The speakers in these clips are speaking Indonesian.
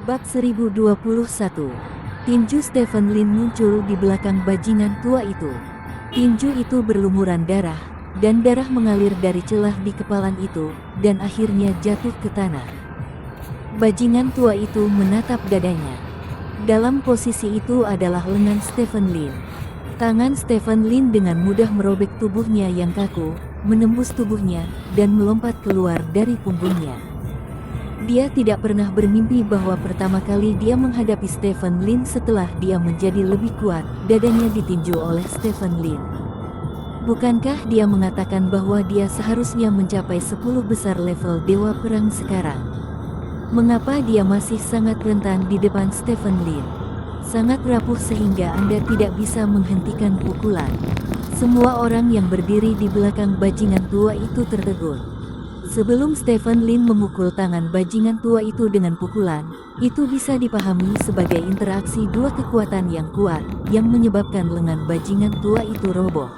Bab 1021. Tinju Stephen Lin muncul di belakang bajingan tua itu. Tinju itu berlumuran darah, dan darah mengalir dari celah di kepalan itu, dan akhirnya jatuh ke tanah. Bajingan tua itu menatap dadanya. Dalam posisi itu adalah lengan Stephen Lin. Tangan Stephen Lin dengan mudah merobek tubuhnya yang kaku, menembus tubuhnya, dan melompat keluar dari punggungnya. Dia tidak pernah bermimpi bahwa pertama kali dia menghadapi Stephen Lin setelah dia menjadi lebih kuat, dadanya ditinju oleh Stephen Lin. Bukankah dia mengatakan bahwa dia seharusnya mencapai 10 besar level Dewa Perang sekarang? Mengapa dia masih sangat rentan di depan Stephen Lin? Sangat rapuh sehingga Anda tidak bisa menghentikan pukulan. Semua orang yang berdiri di belakang bajingan tua itu tertegun. Sebelum Stephen Lin memukul tangan bajingan tua itu dengan pukulan, itu bisa dipahami sebagai interaksi dua kekuatan yang kuat, yang menyebabkan lengan bajingan tua itu roboh.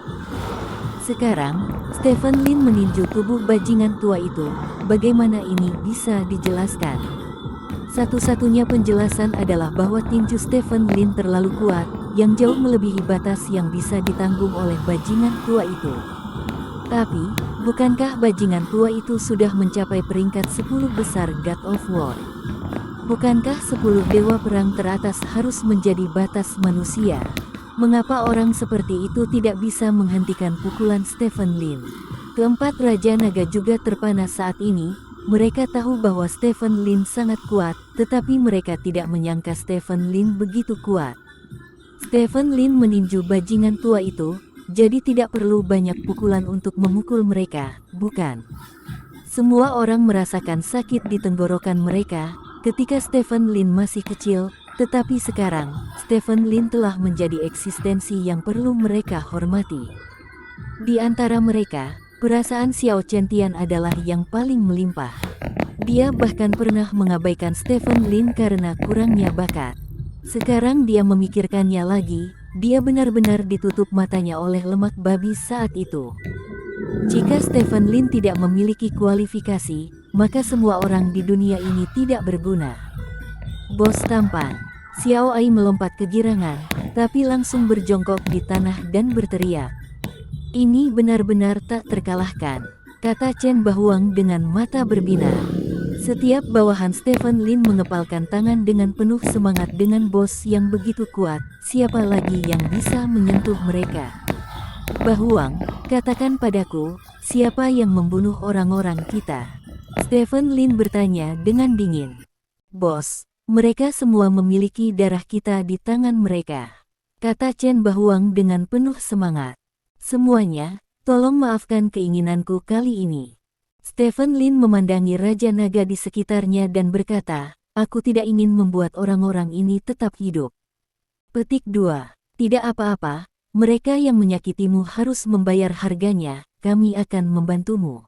Sekarang, Stephen Lin meninju tubuh bajingan tua itu. Bagaimana ini bisa dijelaskan? Satu-satunya penjelasan adalah bahwa tinju Stephen Lin terlalu kuat, yang jauh melebihi batas yang bisa ditanggung oleh bajingan tua itu. Tapi, bukankah bajingan tua itu sudah mencapai peringkat 10 besar God of War? Bukankah 10 dewa perang teratas harus menjadi batas manusia? Mengapa orang seperti itu tidak bisa menghentikan pukulan Stephen Lin? Keempat Raja Naga juga terpana saat ini. Mereka tahu bahwa Stephen Lin sangat kuat, tetapi mereka tidak menyangka Stephen Lin begitu kuat. Stephen Lin meninju bajingan tua itu, jadi tidak perlu banyak pukulan untuk memukul mereka, bukan? Semua orang merasakan sakit di tenggorokan mereka ketika Stephen Lin masih kecil, tetapi sekarang, Stephen Lin telah menjadi eksistensi yang perlu mereka hormati. Di antara mereka, perasaan Xiao Chen-Tian adalah yang paling melimpah. Dia bahkan pernah mengabaikan Stephen Lin karena kurangnya bakat. Sekarang dia memikirkannya lagi. Dia benar-benar ditutup matanya oleh lemak babi saat itu. Jika Stephen Lin tidak memiliki kualifikasi, maka semua orang di dunia ini tidak berguna. Bos tampan. Xiao Ai melompat kegirangan, tapi langsung berjongkok di tanah dan berteriak. Ini benar-benar tak terkalahkan, kata Chen Bahuang dengan mata berbinar. Setiap bawahan Stephen Lin mengepalkan tangan dengan penuh semangat dengan bos yang begitu kuat, siapa lagi yang bisa menyentuh mereka? Bahuang, katakan padaku, siapa yang membunuh orang-orang kita? Stephen Lin bertanya dengan dingin. Bos, mereka semua memiliki darah kita di tangan mereka, kata Chen Bahuang dengan penuh semangat. Semuanya, tolong maafkan keinginanku kali ini. Stephen Lin memandangi Raja Naga di sekitarnya dan berkata, aku tidak ingin membuat orang-orang ini tetap hidup. Petik 2. Tidak apa-apa, mereka yang menyakitimu harus membayar harganya, kami akan membantumu,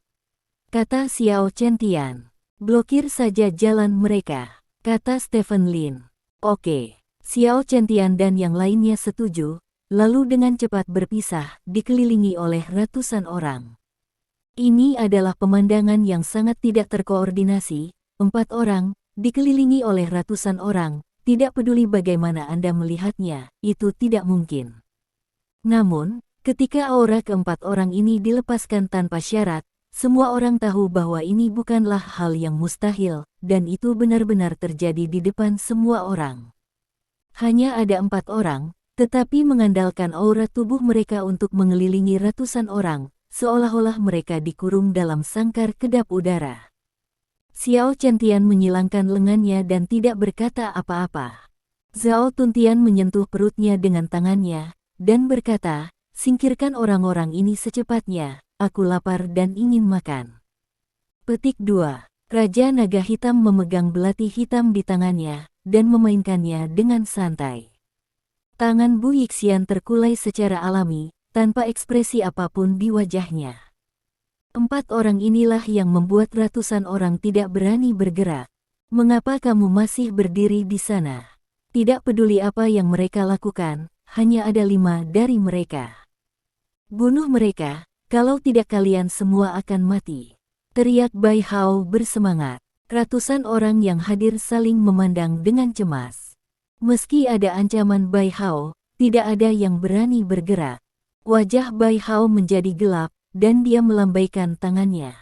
kata Xiao Chen-Tian. Blokir saja jalan mereka, kata Stephen Lin. Oke. Xiao Chen-Tian dan yang lainnya setuju, lalu dengan cepat berpisah, dikelilingi oleh ratusan orang. Ini adalah pemandangan yang sangat tidak terkoordinasi. 4 orang, dikelilingi oleh ratusan orang, tidak peduli bagaimana Anda melihatnya, itu tidak mungkin. Namun, ketika aura keempat orang ini dilepaskan tanpa syarat, semua orang tahu bahwa ini bukanlah hal yang mustahil, dan itu benar-benar terjadi di depan semua orang. Hanya ada 4 orang, tetapi mengandalkan aura tubuh mereka untuk mengelilingi ratusan orang, seolah-olah mereka dikurung dalam sangkar kedap udara. Xiao Chen-Tian menyilangkan lengannya dan tidak berkata apa-apa. Zhao Tuntian menyentuh perutnya dengan tangannya, dan berkata, singkirkan orang-orang ini secepatnya, aku lapar dan ingin makan. Petik 2. Raja Naga Hitam memegang belati hitam di tangannya, dan memainkannya dengan santai. Tangan Bu Yixian terkulai secara alami, tanpa ekspresi apapun di wajahnya. 4 orang inilah yang membuat ratusan orang tidak berani bergerak. Mengapa kamu masih berdiri di sana? Tidak peduli apa yang mereka lakukan, hanya ada 5 dari mereka. Bunuh mereka, kalau tidak kalian semua akan mati, teriak Bai Hao bersemangat. Ratusan orang yang hadir saling memandang dengan cemas. Meski ada ancaman Bai Hao, tidak ada yang berani bergerak. Wajah Bai Hao menjadi gelap, dan dia melambaikan tangannya.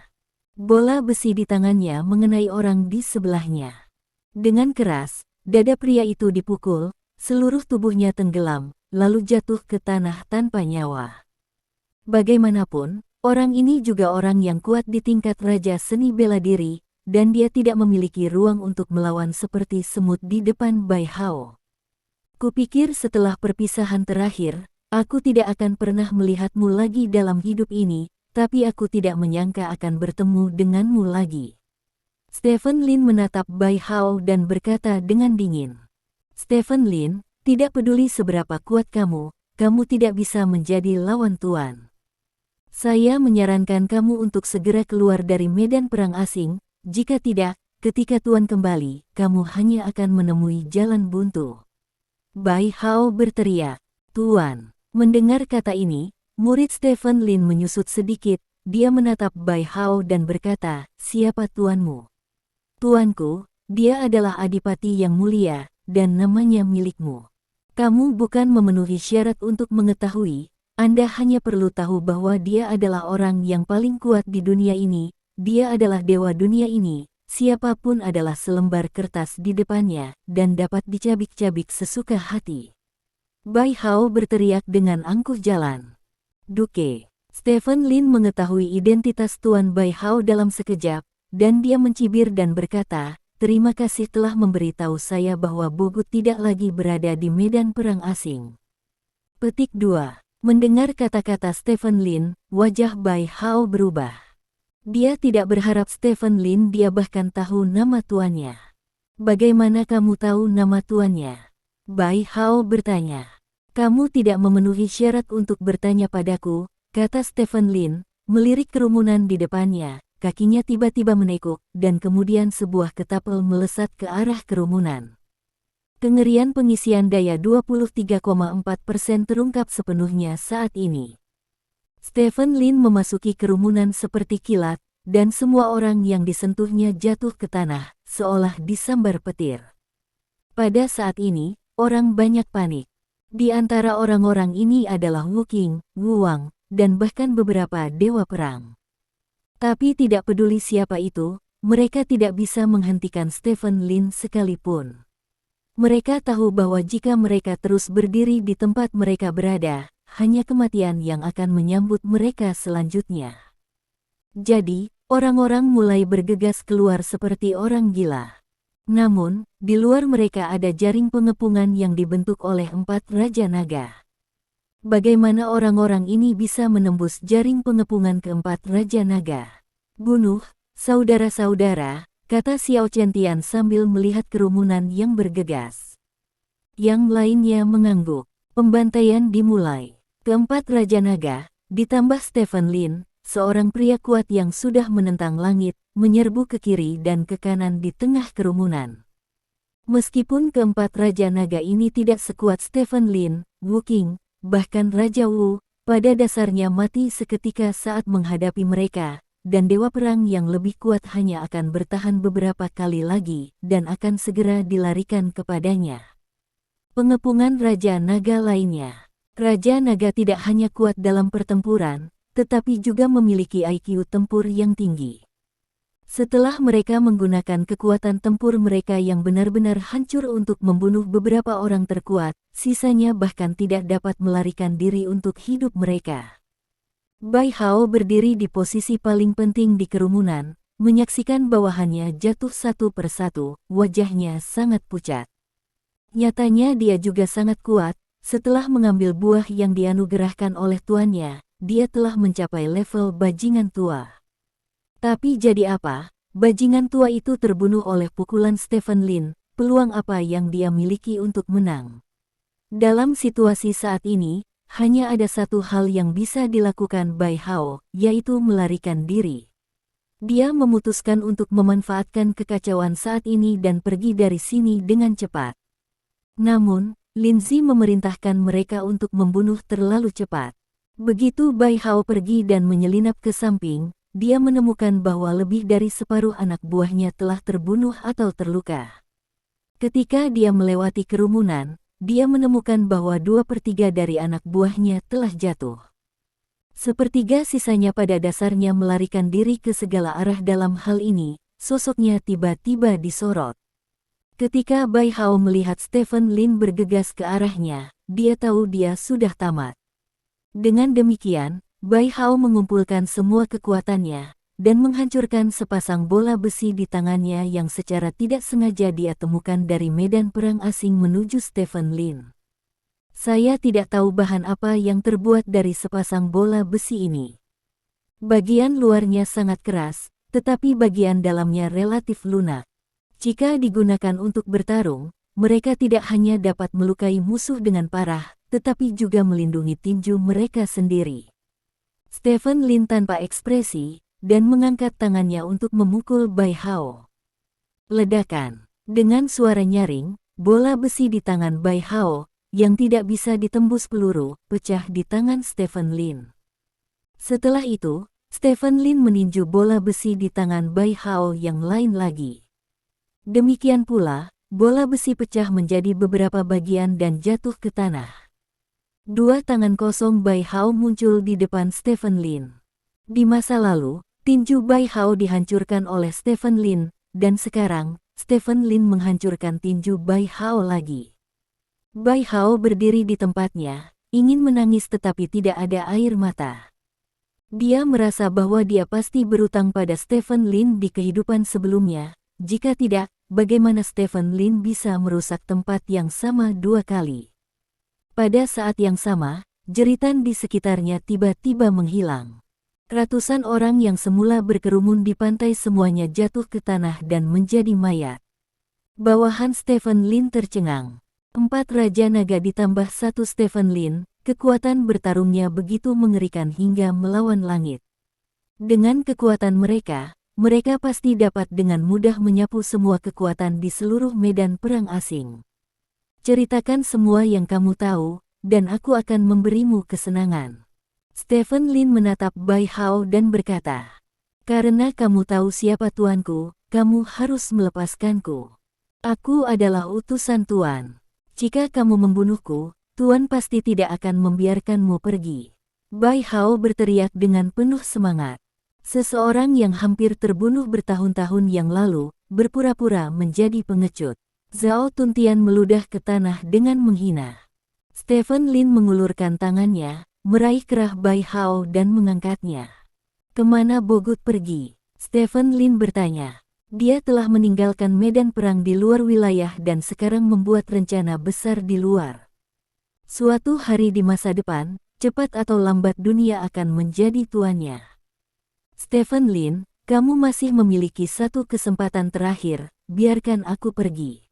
Bola besi di tangannya mengenai orang di sebelahnya. Dengan keras, dada pria itu dipukul, seluruh tubuhnya tenggelam, lalu jatuh ke tanah tanpa nyawa. Bagaimanapun, orang ini juga orang yang kuat di tingkat Raja Seni Bela Diri, dan dia tidak memiliki ruang untuk melawan seperti semut di depan Bai Hao. Kupikir setelah perpisahan terakhir, aku tidak akan pernah melihatmu lagi dalam hidup ini, tapi aku tidak menyangka akan bertemu denganmu lagi. Stephen Lin menatap Bai Hao dan berkata dengan dingin. Stephen Lin, tidak peduli seberapa kuat kamu, kamu tidak bisa menjadi lawan Tuan. Saya menyarankan kamu untuk segera keluar dari medan perang asing, jika tidak, ketika Tuan kembali, kamu hanya akan menemui jalan buntu. Bai Hao berteriak, Tuan. Mendengar kata ini, murid Stephen Lin menyusut sedikit, dia menatap Bai Hao dan berkata, siapa tuanmu? Tuanku, dia adalah adipati yang mulia, dan namanya milikmu. Kamu bukan memenuhi syarat untuk mengetahui, Anda hanya perlu tahu bahwa dia adalah orang yang paling kuat di dunia ini, dia adalah dewa dunia ini, siapapun adalah selembar kertas di depannya, dan dapat dicabik-cabik sesuka hati. Bai Hao berteriak dengan angkuh jalan. Duke. Stephen Lin mengetahui identitas Tuan Bai Hao dalam sekejap, dan dia mencibir dan berkata, terima kasih telah memberitahu saya bahwa Bogut tidak lagi berada di medan perang asing. Petik 2. Mendengar kata-kata Stephen Lin, wajah Bai Hao berubah. Dia tidak berharap Stephen Lin dia bahkan tahu nama tuannya. Bagaimana kamu tahu nama tuannya? Bai Hao bertanya. Kamu tidak memenuhi syarat untuk bertanya padaku, kata Stephen Lin, melirik kerumunan di depannya, kakinya tiba-tiba menekuk, dan kemudian sebuah ketapel melesat ke arah kerumunan. Kengerian pengisian daya 23,4% terungkap sepenuhnya saat ini. Stephen Lin memasuki kerumunan seperti kilat, dan semua orang yang disentuhnya jatuh ke tanah, seolah disambar petir. Pada saat ini, orang banyak panik. Di antara orang-orang ini adalah Wu Qing, Wu Wang, dan bahkan beberapa dewa perang. Tapi tidak peduli siapa itu, mereka tidak bisa menghentikan Stephen Lin sekalipun. Mereka tahu bahwa jika mereka terus berdiri di tempat mereka berada, hanya kematian yang akan menyambut mereka selanjutnya. Jadi, orang-orang mulai bergegas keluar seperti orang gila. Namun, di luar mereka ada jaring pengepungan yang dibentuk oleh 4 Raja Naga. Bagaimana orang-orang ini bisa menembus jaring pengepungan keempat Raja Naga? Bunuh, saudara-saudara, kata Xiao Qiantian sambil melihat kerumunan yang bergegas. Yang lainnya mengangguk. Pembantaian dimulai. Keempat Raja Naga, ditambah Stephen Lin, seorang pria kuat yang sudah menentang langit, menyerbu ke kiri dan ke kanan di tengah kerumunan. Meskipun keempat Raja Naga ini tidak sekuat Stephen Lin, Wu Qing, bahkan Raja Wu, pada dasarnya mati seketika saat menghadapi mereka, dan Dewa Perang yang lebih kuat hanya akan bertahan beberapa kali lagi, dan akan segera dilarikan kepadanya. Pengepungan Raja Naga lainnya. Raja Naga tidak hanya kuat dalam pertempuran, tetapi juga memiliki IQ tempur yang tinggi. Setelah mereka menggunakan kekuatan tempur mereka yang benar-benar hancur untuk membunuh beberapa orang terkuat, sisanya bahkan tidak dapat melarikan diri untuk hidup mereka. Bai Hao berdiri di posisi paling penting di kerumunan, menyaksikan bawahannya jatuh satu persatu, wajahnya sangat pucat. Nyatanya dia juga sangat kuat, setelah mengambil buah yang dianugerahkan oleh tuannya, dia telah mencapai level bajingan tua. Tapi jadi apa? Bajingan tua itu terbunuh oleh pukulan Stephen Lin, peluang apa yang dia miliki untuk menang? Dalam situasi saat ini, hanya ada satu hal yang bisa dilakukan Bai Hao, yaitu melarikan diri. Dia memutuskan untuk memanfaatkan kekacauan saat ini dan pergi dari sini dengan cepat. Namun, Lin Zi memerintahkan mereka untuk membunuh terlalu cepat. Begitu Bai Hao pergi dan menyelinap ke samping, dia menemukan bahwa lebih dari separuh anak buahnya telah terbunuh atau terluka. Ketika dia melewati kerumunan, dia menemukan bahwa 2/3 dari anak buahnya telah jatuh. Sepertiga sisanya pada dasarnya melarikan diri ke segala arah. Dalam hal ini, sosoknya tiba-tiba disorot. Ketika Bai Hao melihat Stephen Lin bergegas ke arahnya, dia tahu dia sudah tamat. Dengan demikian, Bai Hao mengumpulkan semua kekuatannya dan menghancurkan sepasang bola besi di tangannya yang secara tidak sengaja dia temukan dari medan perang asing menuju Stephen Lin. Saya tidak tahu bahan apa yang terbuat dari sepasang bola besi ini. Bagian luarnya sangat keras, tetapi bagian dalamnya relatif lunak. Jika digunakan untuk bertarung, mereka tidak hanya dapat melukai musuh dengan parah, tetapi juga melindungi tinju mereka sendiri. Stephen Lin tanpa ekspresi, dan mengangkat tangannya untuk memukul Bai Hao. Ledakan. Dengan suara nyaring, bola besi di tangan Bai Hao, yang tidak bisa ditembus peluru, pecah di tangan Stephen Lin. Setelah itu, Stephen Lin meninju bola besi di tangan Bai Hao yang lain lagi. Demikian pula, bola besi pecah menjadi beberapa bagian dan jatuh ke tanah. Dua tangan kosong Bai Hao muncul di depan Stephen Lin. Di masa lalu, tinju Bai Hao dihancurkan oleh Stephen Lin, dan sekarang, Stephen Lin menghancurkan tinju Bai Hao lagi. Bai Hao berdiri di tempatnya, ingin menangis tetapi tidak ada air mata. Dia merasa bahwa dia pasti berutang pada Stephen Lin di kehidupan sebelumnya. Jika tidak, bagaimana Stephen Lin bisa merusak tempat yang sama 2 kali? Pada saat yang sama, jeritan di sekitarnya tiba-tiba menghilang. Ratusan orang yang semula berkerumun di pantai semuanya jatuh ke tanah dan menjadi mayat. Bawahan Stephen Lin tercengang. 4 Raja Naga ditambah 1 Stephen Lin, kekuatan bertarungnya begitu mengerikan hingga melawan langit. Dengan kekuatan mereka pasti dapat dengan mudah menyapu semua kekuatan di seluruh medan perang asing. Ceritakan semua yang kamu tahu, dan aku akan memberimu kesenangan. Stephen Lin menatap Bai Hao dan berkata, karena kamu tahu siapa tuanku, kamu harus melepaskanku. Aku adalah utusan Tuan. Jika kamu membunuhku, Tuan pasti tidak akan membiarkanmu pergi. Bai Hao berteriak dengan penuh semangat. Seseorang yang hampir terbunuh bertahun-tahun yang lalu, berpura-pura menjadi pengecut. Zhao Tuntian meludah ke tanah dengan menghina. Stephen Lin mengulurkan tangannya, meraih kerah Bai Hao dan mengangkatnya. Kemana Bogut pergi? Stephen Lin bertanya. Dia telah meninggalkan medan perang di luar wilayah dan sekarang membuat rencana besar di luar. Suatu hari di masa depan, cepat atau lambat dunia akan menjadi tuannya. Stephen Lin, kamu masih memiliki satu kesempatan terakhir, biarkan aku pergi.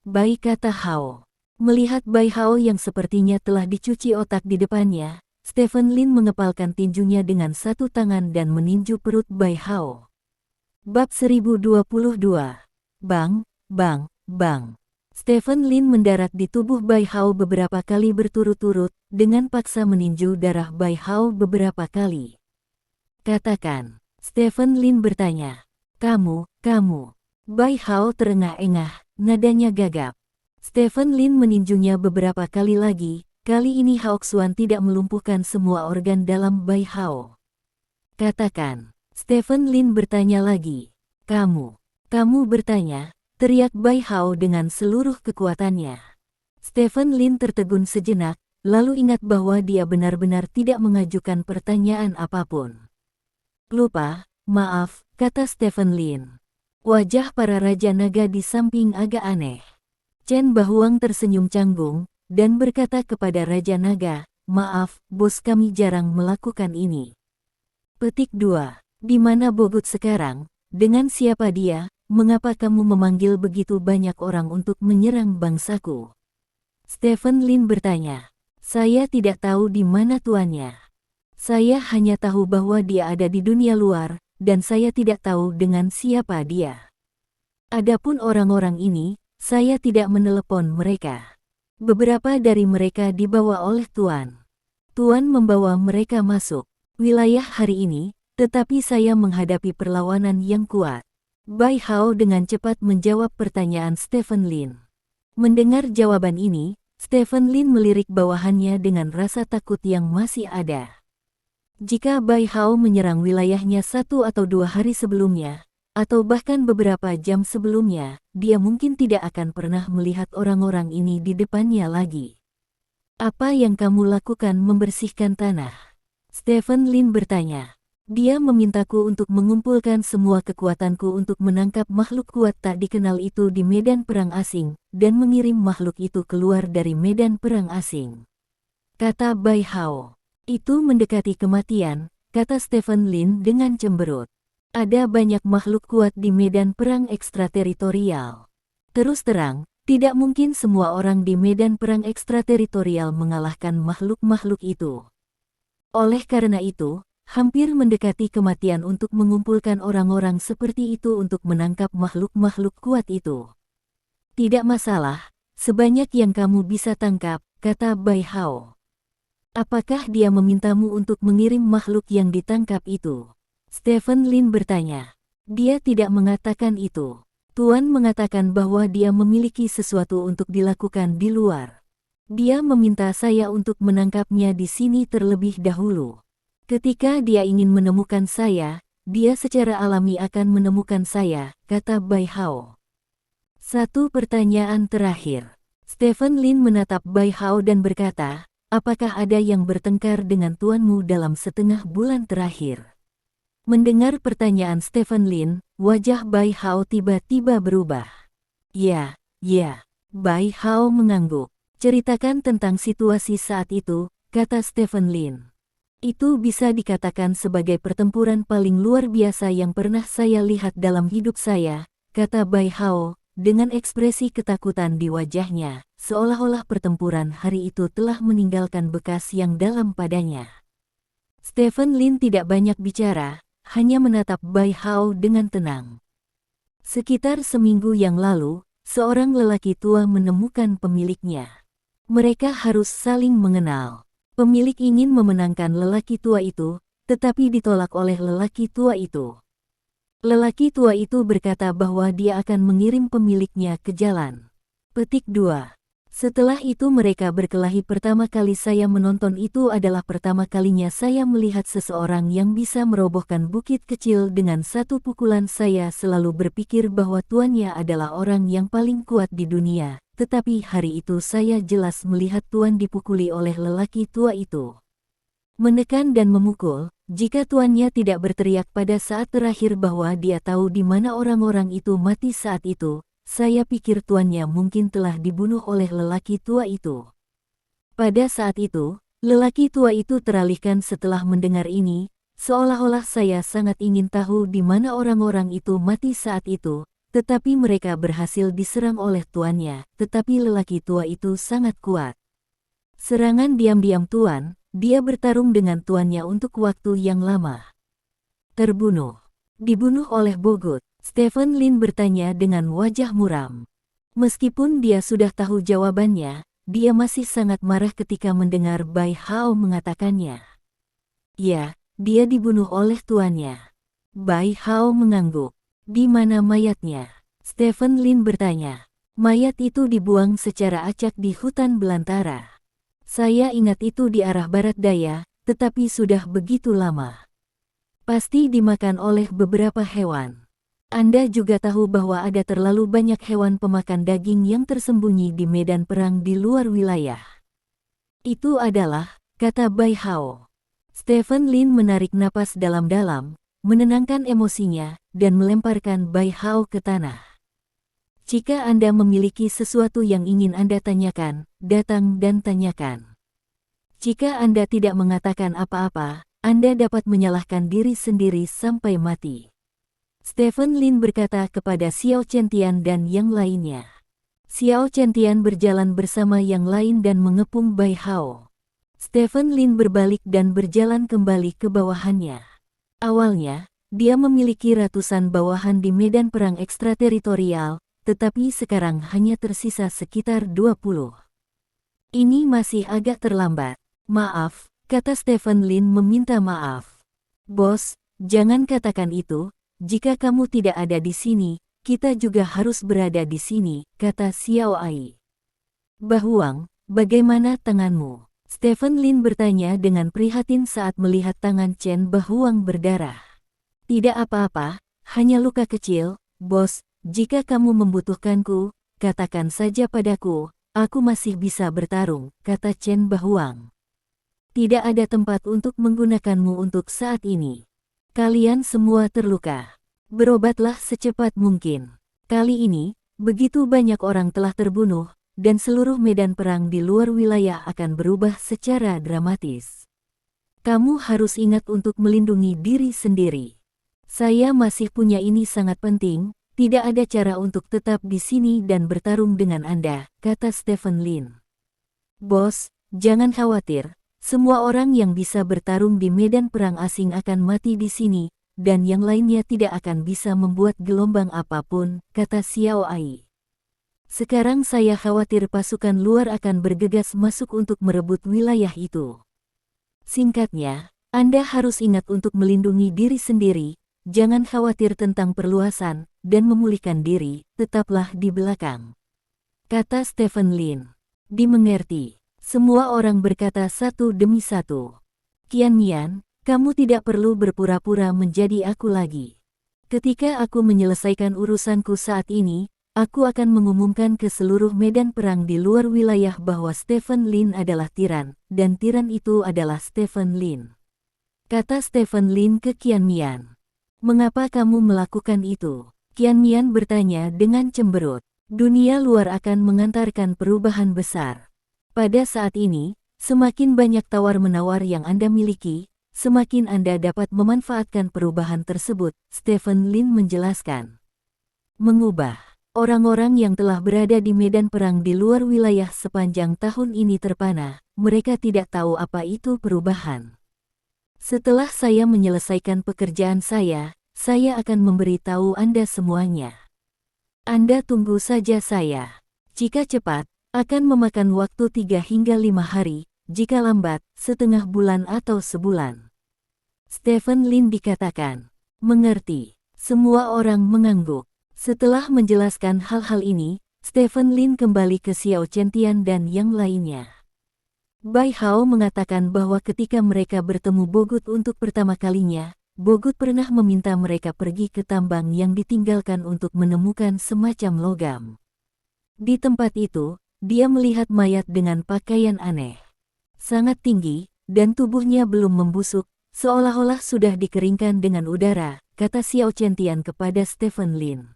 Baik, kata Hao. Melihat Bai Hao yang sepertinya telah dicuci otak di depannya, Stephen Lin mengepalkan tinjunya dengan satu tangan dan meninju perut Bai Hao. Bab 1022. Bang, bang, bang. Stephen Lin mendarat di tubuh Bai Hao beberapa kali berturut-turut, dengan paksa meninju darah Bai Hao beberapa kali. Katakan, Stephen Lin bertanya. Kamu. Bai Hao terengah-engah, nadanya gagap. Stephen Lin meninjunya beberapa kali lagi, kali ini Hao Xuan tidak melumpuhkan semua organ dalam Bai Hao. Katakan. Stephen Lin bertanya lagi. Kamu bertanya, teriak Bai Hao dengan seluruh kekuatannya. Stephen Lin tertegun sejenak, lalu ingat bahwa dia benar-benar tidak mengajukan pertanyaan apapun. Lupa, maaf, kata Stephen Lin. Wajah para Raja Naga di samping agak aneh. Chen Bahuang tersenyum canggung, dan berkata kepada Raja Naga, maaf, bos kami jarang melakukan ini. Petik 2. Di mana Bogut sekarang? Dengan siapa dia? Mengapa kamu memanggil begitu banyak orang untuk menyerang bangsaku? Stephen Lin bertanya. Saya tidak tahu di mana tuannya. Saya hanya tahu bahwa dia ada di dunia luar, dan saya tidak tahu dengan siapa dia. Adapun orang-orang ini, saya tidak menelepon mereka. Beberapa dari mereka dibawa oleh Tuan. Tuan membawa mereka masuk. Wilayah hari ini, Tetapi saya menghadapi perlawanan yang kuat. Bai Hao dengan cepat menjawab pertanyaan Stephen Lin. Mendengar jawaban ini, Stephen Lin melirik bawahannya dengan rasa takut yang masih ada. Jika Bai Hao menyerang wilayahnya 1 atau 2 hari sebelumnya, atau bahkan beberapa jam sebelumnya, dia mungkin tidak akan pernah melihat orang-orang ini di depannya lagi. Apa yang kamu lakukan membersihkan tanah? Stephen Lin bertanya. Dia memintaku untuk mengumpulkan semua kekuatanku untuk menangkap makhluk kuat tak dikenal itu di medan perang asing, dan mengirim makhluk itu keluar dari medan perang asing. Kata Bai Hao. Itu mendekati kematian, kata Stephen Lin dengan cemberut. Ada banyak makhluk kuat di medan perang ekstrateritorial. Terus terang, tidak mungkin semua orang di medan perang ekstrateritorial mengalahkan makhluk-makhluk itu. Oleh karena itu, hampir mendekati kematian untuk mengumpulkan orang-orang seperti itu untuk menangkap makhluk-makhluk kuat itu. Tidak masalah, sebanyak yang kamu bisa tangkap, kata Bai Hao. Apakah dia memintamu untuk mengirim makhluk yang ditangkap itu? Stephen Lin bertanya. Dia tidak mengatakan itu. Tuan mengatakan bahwa dia memiliki sesuatu untuk dilakukan di luar. Dia meminta saya untuk menangkapnya di sini terlebih dahulu. Ketika dia ingin menemukan saya, dia secara alami akan menemukan saya, kata Bai Hao. Satu pertanyaan terakhir. Stephen Lin menatap Bai Hao dan berkata, apakah ada yang bertengkar dengan tuanmu dalam setengah bulan terakhir? Mendengar pertanyaan Stephen Lin, wajah Bai Hao tiba-tiba berubah. Ya. Bai Hao mengangguk. Ceritakan tentang situasi saat itu, kata Stephen Lin. Itu bisa dikatakan sebagai pertempuran paling luar biasa yang pernah saya lihat dalam hidup saya, kata Bai Hao, dengan ekspresi ketakutan di wajahnya, seolah-olah pertempuran hari itu telah meninggalkan bekas yang dalam padanya. Stephen Lin tidak banyak bicara, hanya menatap Bai Hao dengan tenang. Sekitar seminggu yang lalu, seorang lelaki tua menemukan pemiliknya. Mereka harus saling mengenal. Pemilik ingin memenangkan lelaki tua itu, tetapi ditolak oleh lelaki tua itu. Lelaki tua itu berkata bahwa dia akan mengirim pemiliknya ke jalan. Petik 2. Setelah itu mereka berkelahi. Pertama kali saya menonton itu adalah pertama kalinya saya melihat seseorang yang bisa merobohkan bukit kecil dengan satu pukulan. Saya selalu berpikir bahwa tuannya adalah orang yang paling kuat di dunia, tetapi hari itu saya jelas melihat tuan dipukuli oleh lelaki tua itu. Menekan dan memukul, jika tuannya tidak berteriak pada saat terakhir bahwa dia tahu di mana orang-orang itu mati saat itu, saya pikir tuannya mungkin telah dibunuh oleh lelaki tua itu. Pada saat itu, lelaki tua itu teralihkan setelah mendengar ini, seolah-olah saya sangat ingin tahu di mana orang-orang itu mati saat itu, tetapi mereka berhasil diserang oleh tuannya, tetapi lelaki tua itu sangat kuat. Serangan diam-diam tuan, dia bertarung dengan tuannya untuk waktu yang lama. Terbunuh. Dibunuh oleh Bogut. Stephen Lin bertanya dengan wajah muram. Meskipun dia sudah tahu jawabannya, dia masih sangat marah ketika mendengar Bai Hao mengatakannya. Ya, dia dibunuh oleh tuannya. Bai Hao mengangguk. Di mana mayatnya? Stephen Lin bertanya. Mayat itu dibuang secara acak di hutan belantara. Saya ingat itu di arah barat daya, tetapi sudah begitu lama. Pasti dimakan oleh beberapa hewan. Anda juga tahu bahwa ada terlalu banyak hewan pemakan daging yang tersembunyi di medan perang di luar wilayah. Itu adalah, kata Bai Hao. Stephen Lin menarik napas dalam-dalam, menenangkan emosinya, dan melemparkan Bai Hao ke tanah. Jika Anda memiliki sesuatu yang ingin Anda tanyakan, datang dan tanyakan. Jika Anda tidak mengatakan apa-apa, Anda dapat menyalahkan diri sendiri sampai mati. Stephen Lin berkata kepada Xiao Chentian dan yang lainnya. Xiao Chentian berjalan bersama yang lain dan mengepung Bai Hao. Stephen Lin berbalik dan berjalan kembali ke bawahannya. Awalnya, dia memiliki ratusan bawahan di medan perang ekstrateritorial, tetapi sekarang hanya tersisa sekitar 20. Ini masih agak terlambat. Maaf, kata Stephen Lin meminta maaf. Bos, jangan katakan itu, jika kamu tidak ada di sini, kita juga harus berada di sini, kata Xiao Ai. Bahuang, bagaimana tanganmu? Stephen Lin bertanya dengan prihatin saat melihat tangan Chen Bahuang berdarah. Tidak apa-apa, hanya luka kecil, bos, jika kamu membutuhkanku, katakan saja padaku, aku masih bisa bertarung, kata Chen Bahuang. Tidak ada tempat untuk menggunakanmu untuk saat ini. Kalian semua terluka. Berobatlah secepat mungkin. Kali ini, begitu banyak orang telah terbunuh, dan seluruh medan perang di luar wilayah akan berubah secara dramatis. Kamu harus ingat untuk melindungi diri sendiri. Saya masih punya ini sangat penting, tidak ada cara untuk tetap di sini dan bertarung dengan Anda, kata Stephen Lin. Bos, jangan khawatir, semua orang yang bisa bertarung di medan perang asing akan mati di sini, dan yang lainnya tidak akan bisa membuat gelombang apapun, kata Xiao Ai. Sekarang saya khawatir pasukan luar akan bergegas masuk untuk merebut wilayah itu. Singkatnya, Anda harus ingat untuk melindungi diri sendiri, jangan khawatir tentang perluasan, dan memulihkan diri, tetaplah di belakang. Kata Stephen Lin. Dimengerti. Semua orang berkata satu demi satu. Qian Mian, kamu tidak perlu berpura-pura menjadi aku lagi. Ketika aku menyelesaikan urusanku saat ini, aku akan mengumumkan ke seluruh medan perang di luar wilayah bahwa Stephen Lin adalah tiran, dan tiran itu adalah Stephen Lin. Kata Stephen Lin ke Qian Mian. Mengapa kamu melakukan itu? Qian Mian bertanya dengan cemberut. Dunia luar akan mengantarkan perubahan besar. Pada saat ini, semakin banyak tawar-menawar yang Anda miliki, semakin Anda dapat memanfaatkan perubahan tersebut, Stephen Lin menjelaskan. Mengubah. Orang-orang yang telah berada di medan perang di luar wilayah sepanjang tahun ini terpana, mereka tidak tahu apa itu perubahan. Setelah saya menyelesaikan pekerjaan saya akan memberitahu Anda semuanya. Anda tunggu saja saya. Jika cepat, akan memakan waktu 3 hingga 5 hari, jika lambat, setengah bulan atau sebulan. Stephen Lin dikatakan. Mengerti. Semua orang mengangguk. Setelah menjelaskan hal-hal ini, Stephen Lin kembali ke Xiao Chentian dan yang lainnya. Bai Hao mengatakan bahwa ketika mereka bertemu Bogut untuk pertama kalinya, Bogut pernah meminta mereka pergi ke tambang yang ditinggalkan untuk menemukan semacam logam. Di tempat itu, dia melihat mayat dengan pakaian aneh. Sangat tinggi, dan tubuhnya belum membusuk, seolah-olah sudah dikeringkan dengan udara, kata Xiao Chentian kepada Stephen Lin.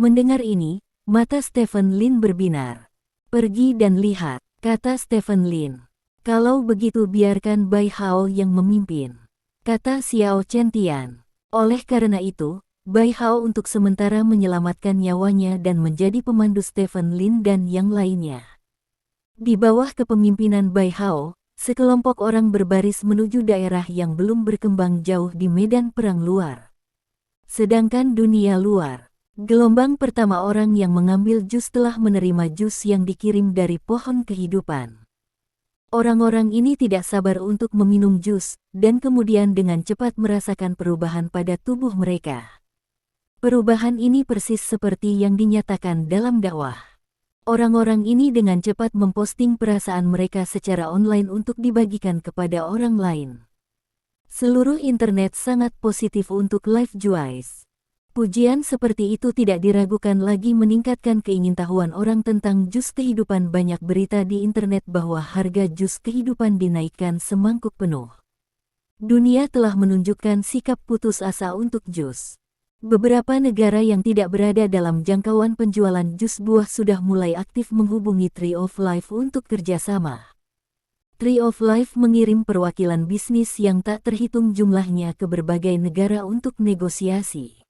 Mendengar ini, mata Stephen Lin berbinar. Pergi dan lihat, kata Stephen Lin. Kalau begitu biarkan Bai Hao yang memimpin, kata Xiao Chentian. Oleh karena itu, Bai Hao untuk sementara menyelamatkan nyawanya dan menjadi pemandu Stephen Lin dan yang lainnya. Di bawah kepemimpinan Bai Hao, sekelompok orang berbaris menuju daerah yang belum berkembang jauh di medan perang luar. Sedangkan dunia luar, gelombang pertama orang yang mengambil jus telah menerima jus yang dikirim dari pohon kehidupan. Orang-orang ini tidak sabar untuk meminum jus, dan kemudian dengan cepat merasakan perubahan pada tubuh mereka. Perubahan ini persis seperti yang dinyatakan dalam dakwah. Orang-orang ini dengan cepat memposting perasaan mereka secara online untuk dibagikan kepada orang lain. Seluruh internet sangat positif untuk Life Juice. Pujian seperti itu tidak diragukan lagi meningkatkan keingintahuan orang tentang jus kehidupan. Banyak berita di internet bahwa harga jus kehidupan dinaikkan semangkuk penuh. Dunia telah menunjukkan sikap putus asa untuk jus. Beberapa negara yang tidak berada dalam jangkauan penjualan jus buah sudah mulai aktif menghubungi Tree of Life untuk kerjasama. Tree of Life mengirim perwakilan bisnis yang tak terhitung jumlahnya ke berbagai negara untuk negosiasi.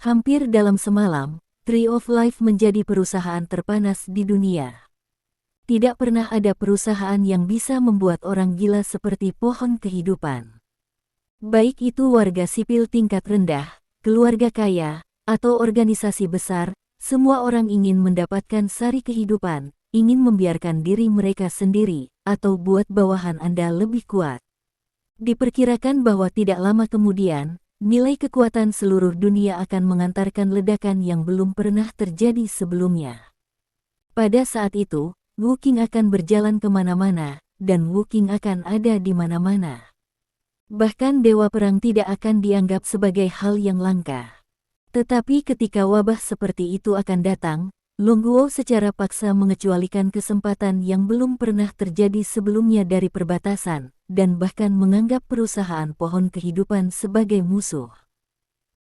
Hampir dalam semalam, Tree of Life menjadi perusahaan terpanas di dunia. Tidak pernah ada perusahaan yang bisa membuat orang gila seperti pohon kehidupan. Baik itu warga sipil tingkat rendah, keluarga kaya, atau organisasi besar, semua orang ingin mendapatkan sari kehidupan, ingin membiarkan diri mereka sendiri, atau buat bawahan Anda lebih kuat. Diperkirakan bahwa tidak lama kemudian, nilai kekuatan seluruh dunia akan mengantarkan ledakan yang belum pernah terjadi sebelumnya. Pada saat itu, Wu Qing akan berjalan kemana-mana, dan Wu Qing akan ada di mana-mana. Bahkan Dewa Perang tidak akan dianggap sebagai hal yang langka. Tetapi ketika wabah seperti itu akan datang, Longguo secara paksa mengecualikan kesempatan yang belum pernah terjadi sebelumnya dari perbatasan, dan bahkan menganggap perusahaan pohon kehidupan sebagai musuh.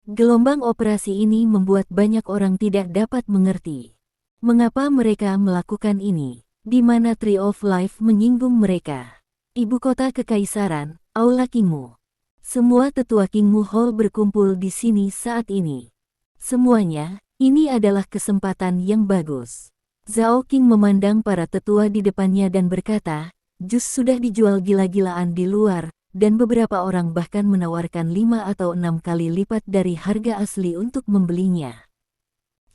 Gelombang operasi ini membuat banyak orang tidak dapat mengerti mengapa mereka melakukan ini, di mana Tree of Life menyinggung mereka. Ibu kota kekaisaran, Aula Qingmu. Semua tetua Qingmu Hall berkumpul di sini saat ini. Semuanya, ini adalah kesempatan yang bagus. Zhao Qing memandang para tetua di depannya dan berkata, jus sudah dijual gila-gilaan di luar, dan beberapa orang bahkan menawarkan 5 atau 6 kali lipat dari harga asli untuk membelinya.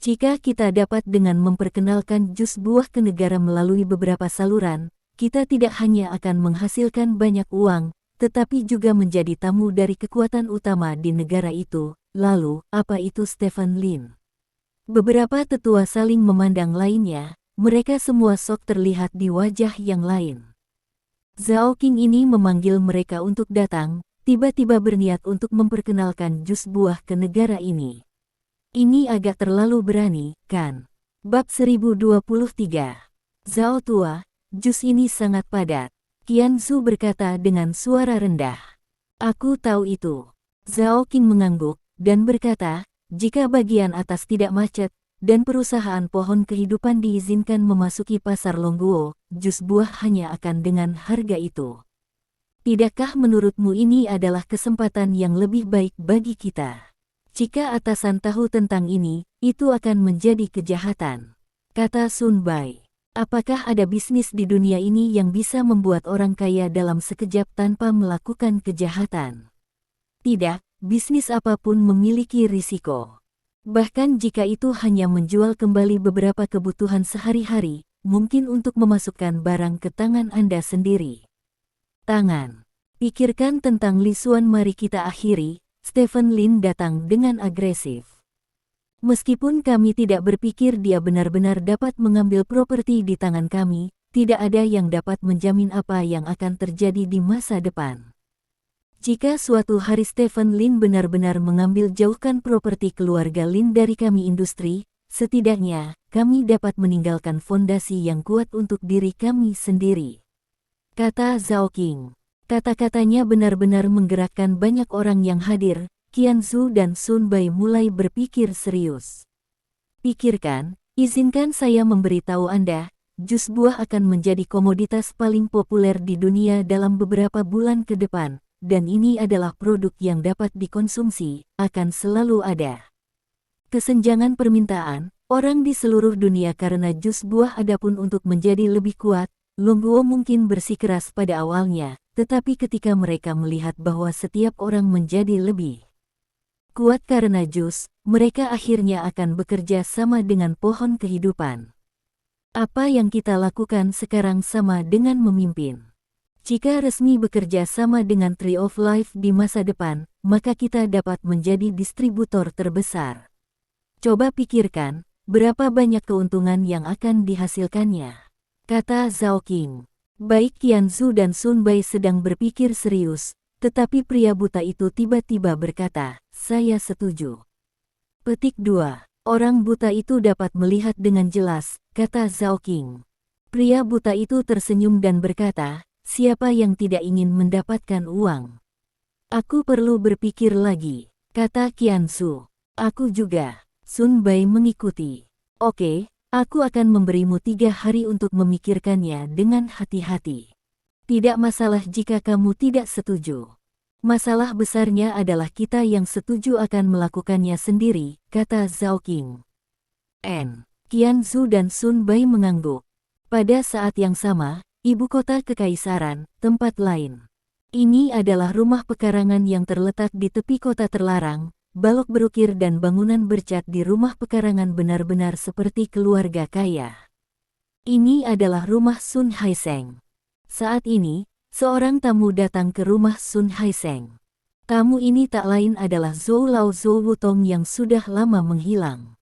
Jika kita dapat dengan memperkenalkan jus buah ke negara melalui beberapa saluran, kita tidak hanya akan menghasilkan banyak uang, tetapi juga menjadi tamu dari kekuatan utama di negara itu. Lalu, apa itu Stephen Lin? Beberapa tetua saling memandang lainnya, mereka semua sok terlihat di wajah yang lain. Zhao Qing ini memanggil mereka untuk datang, tiba-tiba berniat untuk memperkenalkan jus buah ke negara ini. Ini agak terlalu berani, kan? Bab 1023. Zhao tua, jus ini sangat padat. Qian Zhu berkata dengan suara rendah. Aku tahu itu. Zhao Qing mengangguk, dan berkata, jika bagian atas tidak macet, dan perusahaan pohon kehidupan diizinkan memasuki pasar Longguo, jus buah hanya akan dengan harga itu. Tidakkah menurutmu ini adalah kesempatan yang lebih baik bagi kita? Jika atasan tahu tentang ini, itu akan menjadi kejahatan. Kata Sun Bai. Apakah ada bisnis di dunia ini yang bisa membuat orang kaya dalam sekejap tanpa melakukan kejahatan? Tidak. Bisnis apapun memiliki risiko. Bahkan jika itu hanya menjual kembali beberapa kebutuhan sehari-hari, mungkin untuk memasukkan barang ke tangan Anda sendiri. Tangan. Pikirkan tentang Li Xuan. Mari kita akhiri. Stephen Lin datang dengan agresif. Meskipun kami tidak berpikir dia benar-benar dapat mengambil properti di tangan kami, tidak ada yang dapat menjamin apa yang akan terjadi di masa depan. Jika suatu hari Stephen Lin benar-benar mengambil jauhkan properti keluarga Lin dari kami industri, setidaknya kami dapat meninggalkan fondasi yang kuat untuk diri kami sendiri. Kata Zhao Qing. Kata-katanya benar-benar menggerakkan banyak orang yang hadir. Qian Zhu dan Sun Bai mulai berpikir serius. Pikirkan, izinkan saya memberitahu Anda, jus buah akan menjadi komoditas paling populer di dunia dalam beberapa bulan ke depan. Dan ini adalah produk yang dapat dikonsumsi, akan selalu ada kesenjangan permintaan, orang di seluruh dunia karena jus buah. Adapun untuk menjadi lebih kuat, Longguo mungkin bersikeras pada awalnya, tetapi ketika mereka melihat bahwa setiap orang menjadi lebih kuat karena jus, mereka akhirnya akan bekerja sama dengan pohon kehidupan. Apa yang kita lakukan sekarang sama dengan memimpin. Jika resmi bekerja sama dengan Tree of Life di masa depan, maka kita dapat menjadi distributor terbesar. Coba pikirkan, berapa banyak keuntungan yang akan dihasilkannya. Kata Zhao Qing. Baik Qian Zhu dan Sun Bai sedang berpikir serius, tetapi pria buta itu tiba-tiba berkata, saya setuju. Petik 2. Orang buta itu dapat melihat dengan jelas, kata Zhao Qing. Pria buta itu tersenyum dan berkata, siapa yang tidak ingin mendapatkan uang? Aku perlu berpikir lagi, kata Qian Zhu. Aku juga. Sun Bai mengikuti. Oke, aku akan memberimu 3 hari untuk memikirkannya dengan hati-hati. Tidak masalah jika kamu tidak setuju. Masalah besarnya adalah kita yang setuju akan melakukannya sendiri, kata Zhao Qing. Qian Zhu dan Sun Bai mengangguk. Pada saat yang sama, ibu kota kekaisaran, tempat lain. Ini adalah rumah pekarangan yang terletak di tepi kota terlarang, balok berukir dan bangunan bercat di rumah pekarangan benar-benar seperti keluarga kaya. Ini adalah rumah Sun Haiseng. Saat ini, seorang tamu datang ke rumah Sun Haiseng. Tamu ini tak lain adalah Zhou Lao Zhou Wutong yang sudah lama menghilang.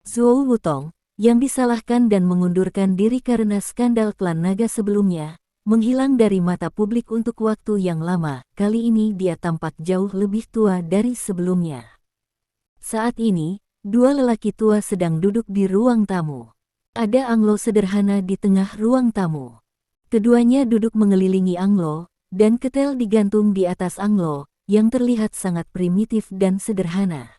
Zhou Wutong, yang disalahkan dan mengundurkan diri karena skandal klan naga sebelumnya, menghilang dari mata publik untuk waktu yang lama. Kali ini dia tampak jauh lebih tua dari sebelumnya. Saat ini, dua lelaki tua sedang duduk di ruang tamu. Ada Anglo sederhana di tengah ruang tamu. Keduanya duduk mengelilingi Anglo, dan ketel digantung di atas Anglo, yang terlihat sangat primitif dan sederhana.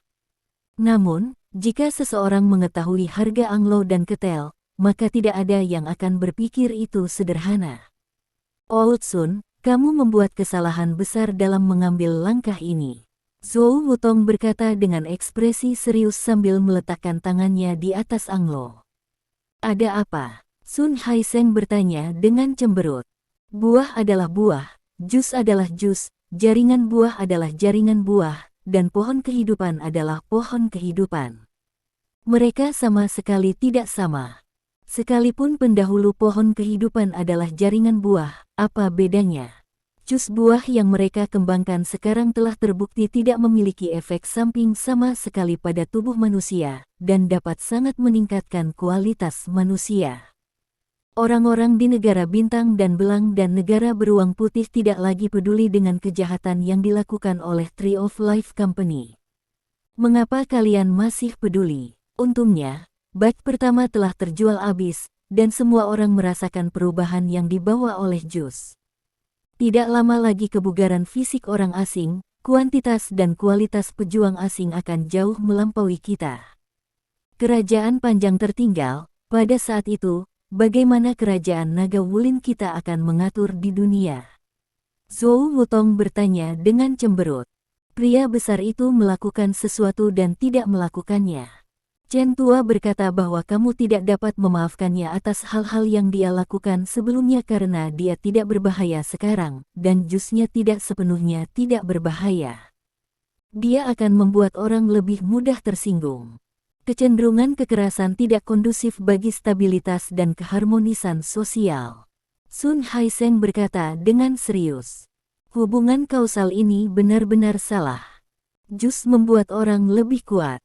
Namun, jika seseorang mengetahui harga Anglo dan ketel, maka tidak ada yang akan berpikir itu sederhana. Old Sun, kamu membuat kesalahan besar dalam mengambil langkah ini. Zhou Wutong berkata dengan ekspresi serius sambil meletakkan tangannya di atas Anglo. Ada apa? Sun Haiseng bertanya dengan cemberut. Buah adalah buah, jus adalah jus, jaringan buah adalah jaringan buah, dan pohon kehidupan adalah pohon kehidupan. Mereka sama sekali tidak sama. Sekalipun pendahulu pohon kehidupan adalah jaringan buah, apa bedanya? Jus buah yang mereka kembangkan sekarang telah terbukti tidak memiliki efek samping sama sekali pada tubuh manusia, dan dapat sangat meningkatkan kualitas manusia. Orang-orang di negara bintang dan belang dan negara beruang putih tidak lagi peduli dengan kejahatan yang dilakukan oleh Tree of Life Company. Mengapa kalian masih peduli? Untungnya, batch pertama telah terjual habis, dan semua orang merasakan perubahan yang dibawa oleh jus. Tidak lama lagi kebugaran fisik orang asing, kuantitas dan kualitas pejuang asing akan jauh melampaui kita. Kerajaan panjang tertinggal, pada saat itu, bagaimana kerajaan naga Wulin kita akan mengatur di dunia? Zhou Wutong bertanya dengan cemberut. Pria besar itu melakukan sesuatu dan tidak melakukannya. Chen Tua berkata bahwa kamu tidak dapat memaafkannya atas hal-hal yang dia lakukan sebelumnya karena dia tidak berbahaya sekarang, dan jusnya tidak sepenuhnya tidak berbahaya. Dia akan membuat orang lebih mudah tersinggung. Kecenderungan kekerasan tidak kondusif bagi stabilitas dan keharmonisan sosial. Sun Haiseng berkata dengan serius. Hubungan kausal ini benar-benar salah. Jus membuat orang lebih kuat.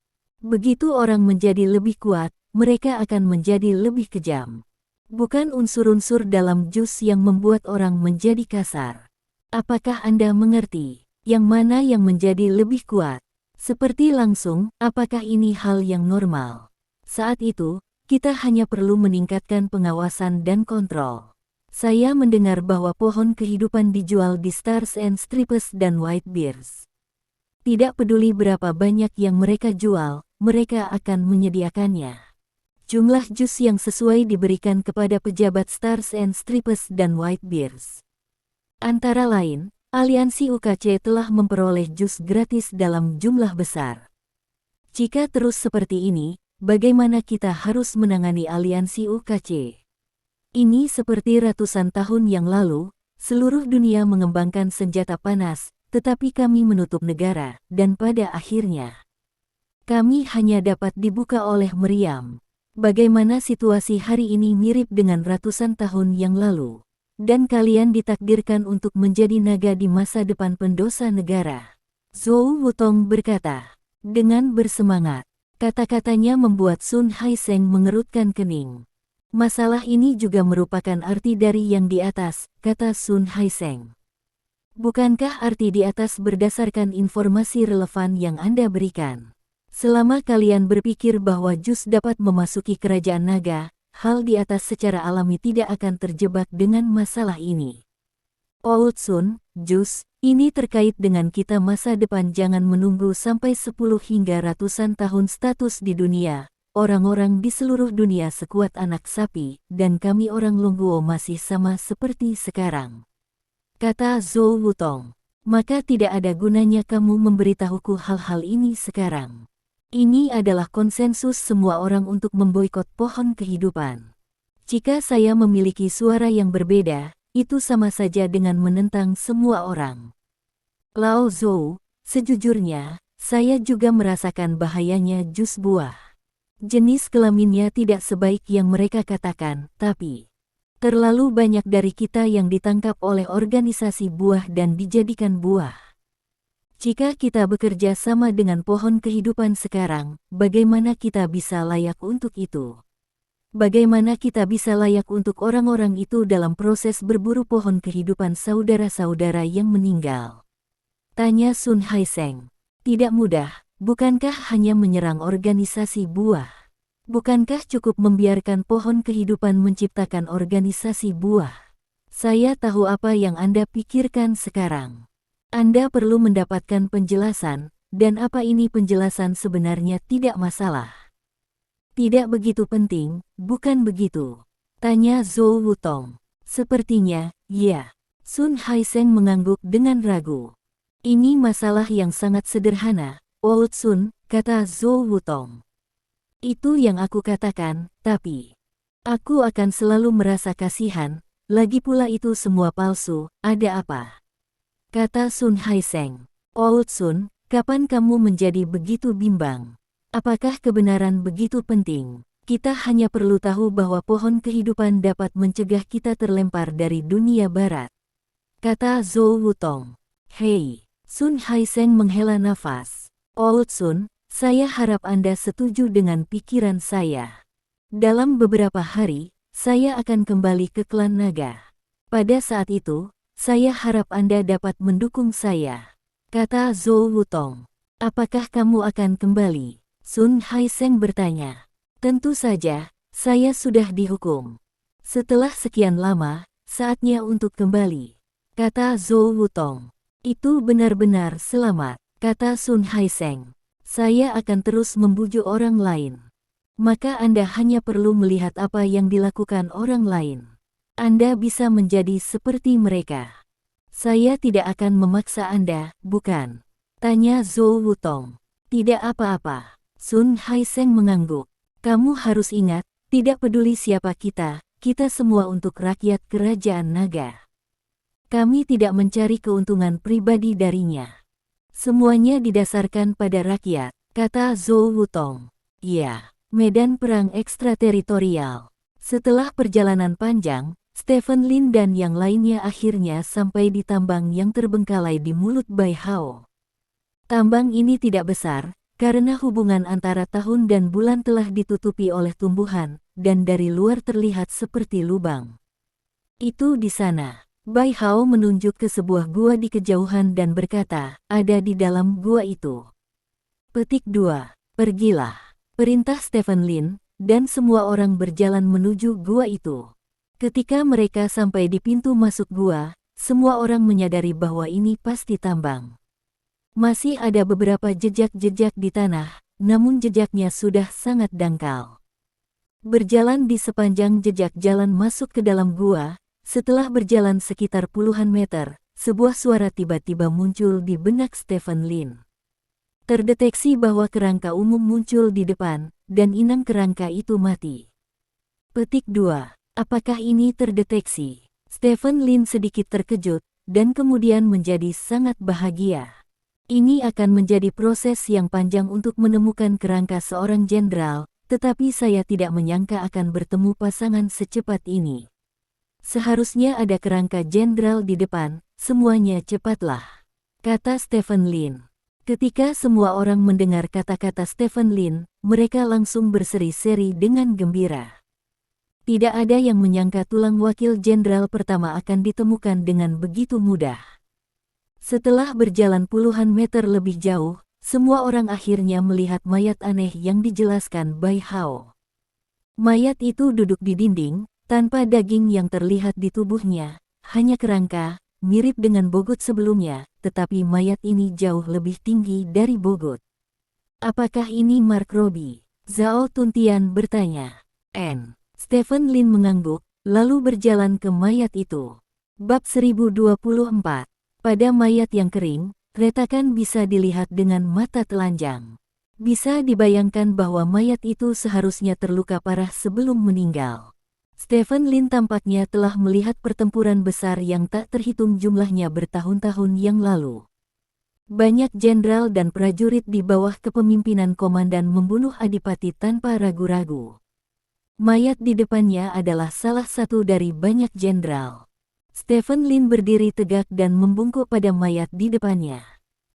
Begitu orang menjadi lebih kuat, mereka akan menjadi lebih kejam. Bukan unsur-unsur dalam jus yang membuat orang menjadi kasar. Apakah Anda mengerti? Yang mana yang menjadi lebih kuat? Seperti langsung, apakah ini hal yang normal? Saat itu, kita hanya perlu meningkatkan pengawasan dan kontrol. Saya mendengar bahwa pohon kehidupan dijual di Stars and Stripes dan White Bears. Tidak peduli berapa banyak yang mereka jual, mereka akan menyediakannya. Jumlah jus yang sesuai diberikan kepada pejabat Stars and Stripes dan White Bears. Antara lain, aliansi UKC telah memperoleh jus gratis dalam jumlah besar. Jika terus seperti ini, bagaimana kita harus menangani aliansi UKC? Ini seperti ratusan tahun yang lalu, seluruh dunia mengembangkan senjata panas, tetapi kami menutup negara, dan pada akhirnya, kami hanya dapat dibuka oleh meriam. Bagaimana situasi hari ini mirip dengan ratusan tahun yang lalu. Dan kalian ditakdirkan untuk menjadi naga di masa depan pendosa negara. Zhou Wutong berkata, dengan bersemangat. Kata-katanya membuat Sun Haiseng mengerutkan kening. Masalah ini juga merupakan arti dari yang di atas, kata Sun Haiseng. Bukankah arti di atas berdasarkan informasi relevan yang Anda berikan? Selama kalian berpikir bahwa jus dapat memasuki kerajaan naga, hal di atas secara alami tidak akan terjebak dengan masalah ini. Old Sun, jus, ini terkait dengan kita masa depan. Jangan menunggu sampai 10 hingga ratusan tahun status di dunia. Orang-orang di seluruh dunia sekuat anak sapi, dan kami orang Longguo masih sama seperti sekarang. Kata Zhou Wutong, maka tidak ada gunanya kamu memberitahuku hal-hal ini sekarang. Ini adalah konsensus semua orang untuk memboikot pohon kehidupan. Jika saya memiliki suara yang berbeda, itu sama saja dengan menentang semua orang. Lao Zhou, sejujurnya, saya juga merasakan bahayanya jus buah. Jenis kelaminnya tidak sebaik yang mereka katakan, tapi Terlalu banyak dari kita yang ditangkap oleh organisasi buah dan dijadikan buah. Jika kita bekerja sama dengan pohon kehidupan sekarang, bagaimana kita bisa layak untuk itu? Bagaimana kita bisa layak untuk orang-orang itu dalam proses berburu pohon kehidupan saudara-saudara yang meninggal? Tanya Sun Haiseng. Tidak mudah, bukankah hanya menyerang organisasi buah? Bukankah cukup membiarkan pohon kehidupan menciptakan organisasi buah? Saya tahu apa yang Anda pikirkan sekarang. Anda perlu mendapatkan penjelasan, dan apa ini penjelasan sebenarnya tidak masalah. Tidak begitu penting, bukan begitu? Tanya Zhou Wutong. Sepertinya, ya. Sun Haiseng mengangguk dengan ragu. Ini masalah yang sangat sederhana, Old Sun, kata Zhou Wutong. Itu yang aku katakan, tapi aku akan selalu merasa kasihan, lagi pula itu semua palsu, ada apa? Kata Sun Haiseng. Old Sun, kapan kamu menjadi begitu bimbang? Apakah kebenaran begitu penting? Kita hanya perlu tahu bahwa pohon kehidupan dapat mencegah kita terlempar dari dunia barat. Kata Zhou Wutong. Hei, Sun Haiseng menghela nafas. Old Sun, saya harap Anda setuju dengan pikiran saya. Dalam beberapa hari, saya akan kembali ke klan naga. Pada saat itu, saya harap Anda dapat mendukung saya. Kata Zhou Wutong. Apakah kamu akan kembali? Sun Haiseng bertanya. Tentu saja, saya sudah dihukum. Setelah sekian lama, saatnya untuk kembali. Kata Zhou Wutong. Itu benar-benar selamat, kata Sun Haiseng. Saya akan terus membujuk orang lain. Maka Anda hanya perlu melihat apa yang dilakukan orang lain. Anda bisa menjadi seperti mereka. Saya tidak akan memaksa Anda, bukan? Tanya Zhou Wutong. Tidak apa-apa. Sun Haiseng mengangguk. Kamu harus ingat, tidak peduli siapa kita semua untuk rakyat kerajaan naga. Kami tidak mencari keuntungan pribadi darinya. Semuanya didasarkan pada rakyat, kata Zhou Wutong. Ya, medan perang ekstrateritorial. Setelah perjalanan panjang, Stephen Lin dan yang lainnya akhirnya sampai di tambang yang terbengkalai di mulut Bai Hao. Tambang ini tidak besar, karena hubungan antara tahun dan bulan telah ditutupi oleh tumbuhan, dan dari luar terlihat seperti lubang. Itu di sana. Bai Hao menunjuk ke sebuah gua di kejauhan dan berkata, ada di dalam gua itu. Petik 2. Pergilah. Perintah Stephen Lin, dan semua orang berjalan menuju gua itu. Ketika mereka sampai di pintu masuk gua, semua orang menyadari bahwa ini pasti tambang. Masih ada beberapa jejak-jejak di tanah, namun jejaknya sudah sangat dangkal. Berjalan di sepanjang jejak jalan masuk ke dalam gua, setelah berjalan sekitar puluhan meter, sebuah suara tiba-tiba muncul di benak Stephen Lin. Terdeteksi bahwa kerangka umum muncul di depan, dan inang kerangka itu mati. Petik 2. Apakah ini terdeteksi? Stephen Lin sedikit terkejut, dan kemudian menjadi sangat bahagia. Ini akan menjadi proses yang panjang untuk menemukan kerangka seorang jenderal, tetapi saya tidak menyangka akan bertemu pasangan secepat ini. Seharusnya ada kerangka jenderal di depan, semuanya cepatlah, kata Stephen Lin. Ketika semua orang mendengar kata-kata Stephen Lin, mereka langsung berseri-seri dengan gembira. Tidak ada yang menyangka tulang wakil jenderal pertama akan ditemukan dengan begitu mudah. Setelah berjalan puluhan meter lebih jauh, semua orang akhirnya melihat mayat aneh yang dijelaskan Bai Hao. Mayat itu duduk di dinding, tanpa daging yang terlihat di tubuhnya, hanya kerangka, mirip dengan Bogut sebelumnya, tetapi mayat ini jauh lebih tinggi dari Bogut. Apakah ini Mark Robbie? Zhao Tuntian bertanya. Stephen Lin mengangguk, lalu berjalan ke mayat itu. Bab 1024. Pada mayat yang kering, retakan bisa dilihat dengan mata telanjang. Bisa dibayangkan bahwa mayat itu seharusnya terluka parah sebelum meninggal. Stephen Lin tampaknya telah melihat pertempuran besar yang tak terhitung jumlahnya bertahun-tahun yang lalu. Banyak jenderal dan prajurit di bawah kepemimpinan komandan membunuh adipati tanpa ragu-ragu. Mayat di depannya adalah salah satu dari banyak jenderal. Stephen Lin berdiri tegak dan membungkuk pada mayat di depannya.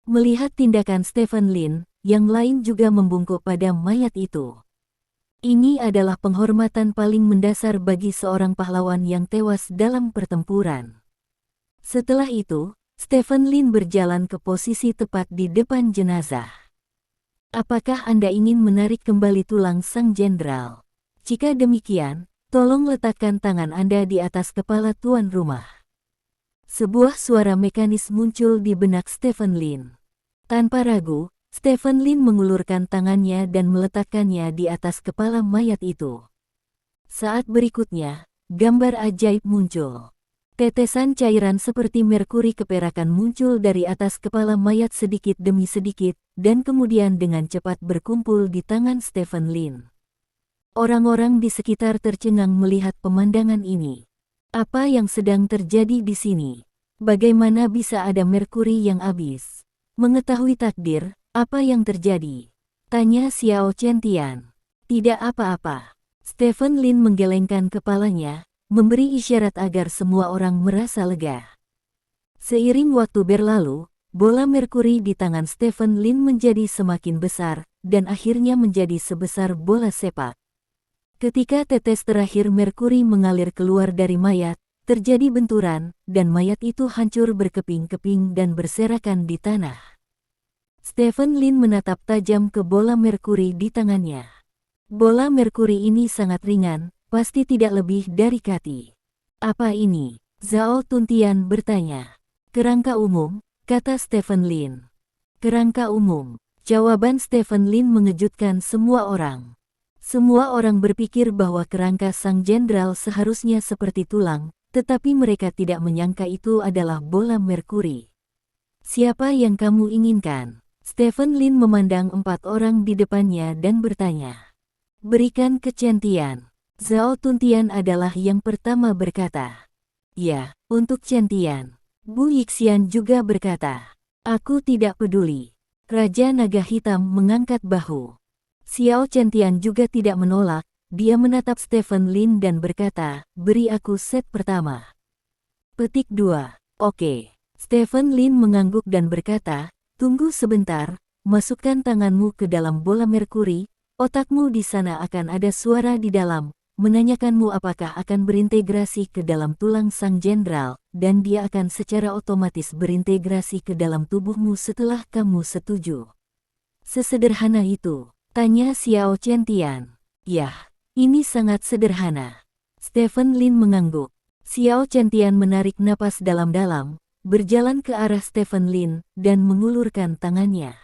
Melihat tindakan Stephen Lin, yang lain juga membungkuk pada mayat itu. Ini adalah penghormatan paling mendasar bagi seorang pahlawan yang tewas dalam pertempuran. Setelah itu, Stephen Lin berjalan ke posisi tepat di depan jenazah. Apakah Anda ingin menarik kembali tulang sang jenderal? Jika demikian, tolong letakkan tangan Anda di atas kepala tuan rumah. Sebuah suara mekanis muncul di benak Stephen Lin. Tanpa ragu, Stephen Lin mengulurkan tangannya dan meletakkannya di atas kepala mayat itu. Saat berikutnya, gambar ajaib muncul. Tetesan cairan seperti merkuri keperakan muncul dari atas kepala mayat sedikit demi sedikit, dan kemudian dengan cepat berkumpul di tangan Stephen Lin. Orang-orang di sekitar tercengang melihat pemandangan ini. Apa yang sedang terjadi di sini? Bagaimana bisa ada merkuri yang habis? Mengetahui takdir, apa yang terjadi? Tanya Xiao Qiantian. Tidak apa-apa. Stephen Lin menggelengkan kepalanya, memberi isyarat agar semua orang merasa lega. Seiring waktu berlalu, bola merkuri di tangan Stephen Lin menjadi semakin besar, dan akhirnya menjadi sebesar bola sepak. Ketika tetes terakhir merkuri mengalir keluar dari mayat, terjadi benturan, dan mayat itu hancur berkeping-keping dan berserakan di tanah. Stephen Lin menatap tajam ke bola merkuri di tangannya. Bola merkuri ini sangat ringan, pasti tidak lebih dari kati. Apa ini? Zhao Tuntian bertanya. Kerangka umum, kata Stephen Lin. Kerangka umum. Jawaban Stephen Lin mengejutkan semua orang. Semua orang berpikir bahwa kerangka sang jenderal seharusnya seperti tulang, tetapi mereka tidak menyangka itu adalah bola merkuri. Siapa yang kamu inginkan? Stephen Lin memandang 4 orang di depannya dan bertanya. Berikan ke Qiantian. Zhao Tuntian adalah yang pertama berkata. Ya, untuk Qiantian. Bu Yixian juga berkata. Aku tidak peduli. Raja Naga Hitam mengangkat bahu. Xiao Qiantian juga tidak menolak, dia menatap Stephen Lin dan berkata, beri aku set pertama. Petik 2. Oke. Stephen Lin mengangguk dan berkata, tunggu sebentar, masukkan tanganmu ke dalam bola merkuri, otakmu di sana akan ada suara di dalam, menanyakanmu apakah akan berintegrasi ke dalam tulang sang jenderal, dan dia akan secara otomatis berintegrasi ke dalam tubuhmu setelah kamu setuju. Sesederhana itu, tanya Xiao Qiantian. Yah, ini sangat sederhana. Stephen Lin mengangguk. Xiao Qiantian menarik napas dalam-dalam, berjalan ke arah Stephen Lin, dan mengulurkan tangannya.